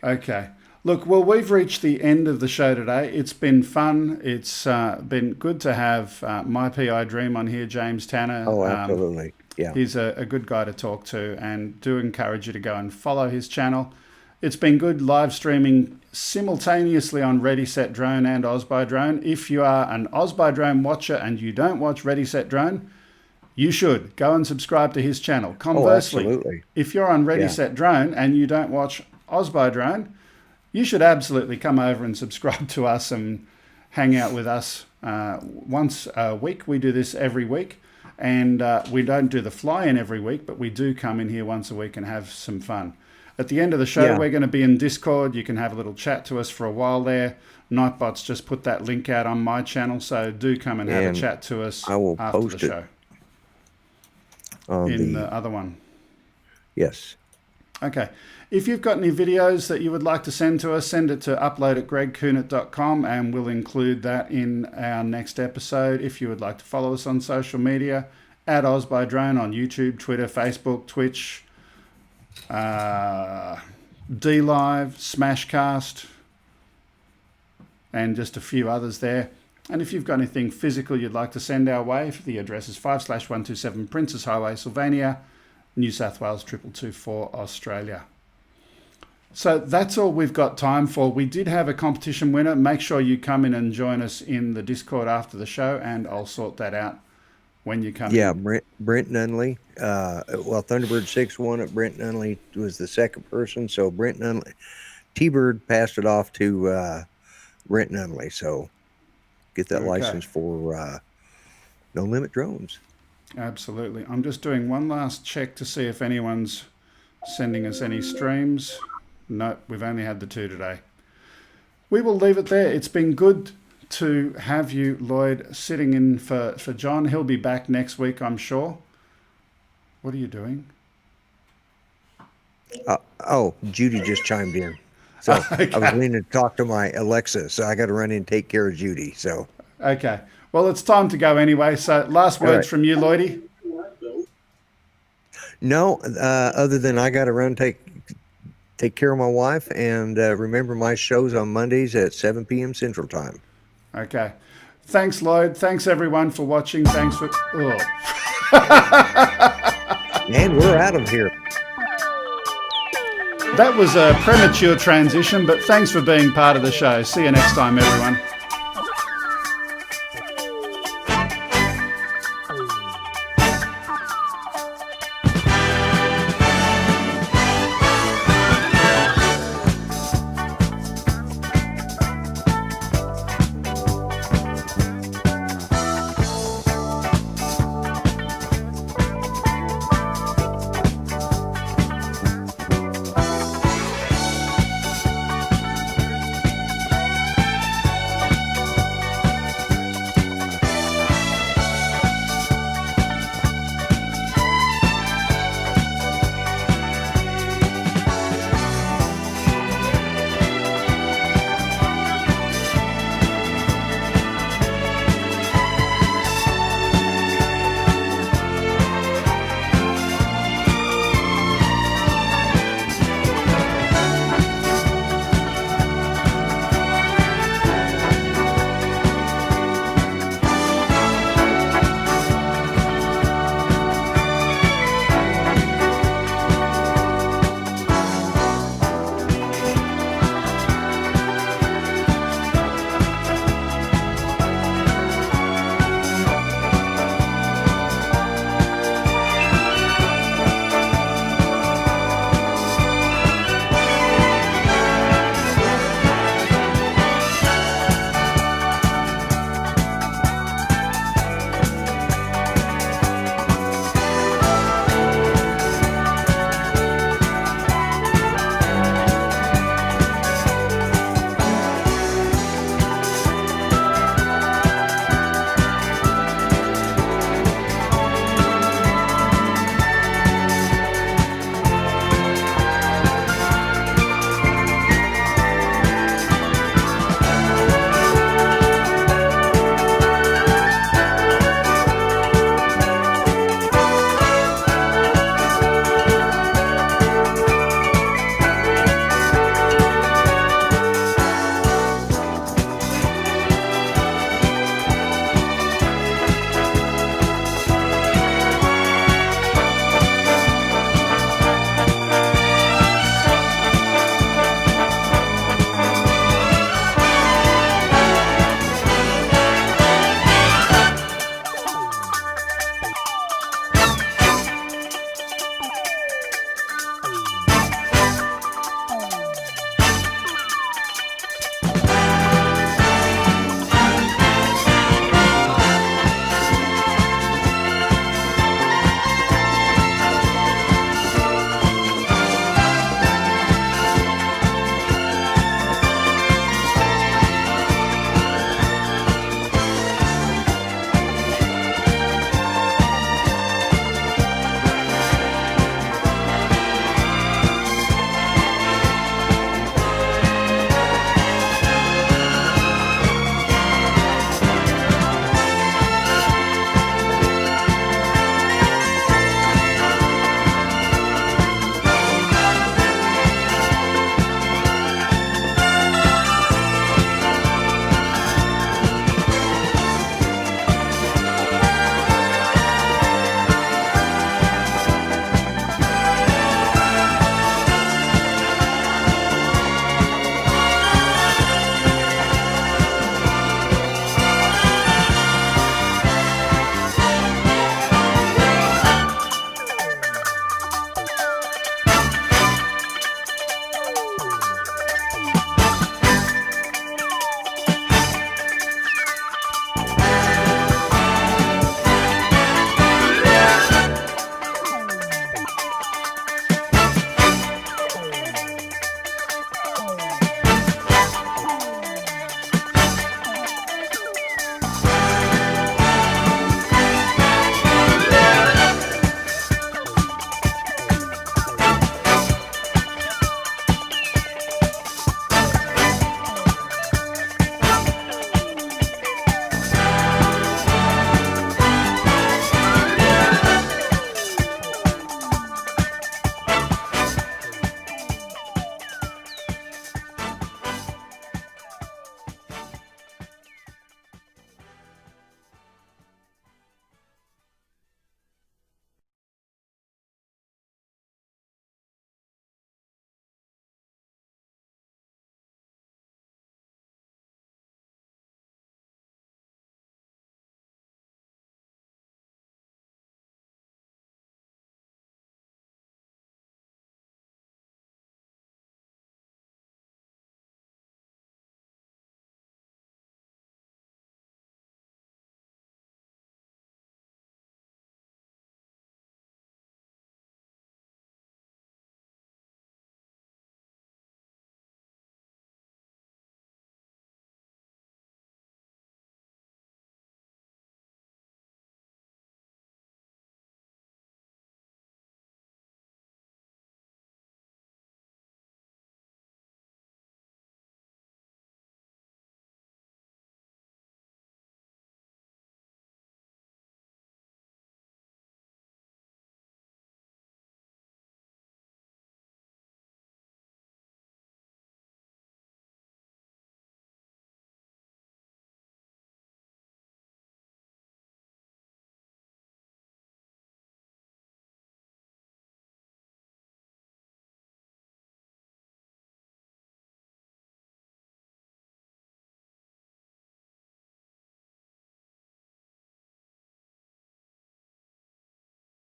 Okay. Look, well, we've reached the end of the show today. It's been fun. It's been good to have my PI Dream on here, James Tanner. Oh, absolutely. Yeah. He's a good guy to talk to, and do encourage you to go and follow his channel. It's been good live streaming simultaneously on Ready Set Drone and OzByDrone. If you are an OzByDrone watcher and you don't watch Ready Set Drone, you should go and subscribe to his channel. Conversely, if you're on Ready Set Drone and you don't watch OzByDrone, you should absolutely come over and subscribe to us and hang out with us once a week. We do this every week, and we don't do the fly-in every week, but we do come in here once a week and have some fun. At the end of the show, we're going to be in Discord. You can have a little chat to us for a while there. Nightbot's just put that link out on my channel, so do come and have a chat to us after the show. In the other one. Yes. Okay. If you've got any videos that you would like to send to us, send it to upload@gregkuhnert.com and we'll include that in our next episode. If you would like to follow us on social media, at OzByDrone on YouTube, Twitter, Facebook, Twitch, DLive, Smashcast, and just a few others there. And if you've got anything physical you'd like to send our way, the address is 5/127 Princess Highway, Sylvania, New South Wales 2224, Australia. So that's all we've got time for. We did have a competition winner. Make sure you come in and join us in the Discord after the show, and I'll sort that out when you come in. Yeah, Brent Nunley. Thunderbird 6 won it. Brent Nunley was the second person. So Brent Nunley, T-Bird passed it off to Brent Nunley. So get that license for No Limit Drones. Absolutely. I'm just doing one last check to see if anyone's sending us any streams. No, we've only had the 2 today. We will leave it there. It's been good to have you, Lloyd, sitting in for John. He'll be back next week, I'm sure. What are you doing? Oh, Judy just chimed in. So Okay. I was leaning to talk to my Alexa, so I got to run in and take care of Judy. So Okay. Well, it's time to go anyway. So last words from you, Lloydie. no, other than I got to run take care of my wife, and remember my show's on Mondays at 7 p.m. Central Time. Okay. Thanks, Lloyd. Thanks, everyone, for watching. Thanks for... Oh. And we're out of here. That was a premature transition, but thanks for being part of the show. See you next time, everyone.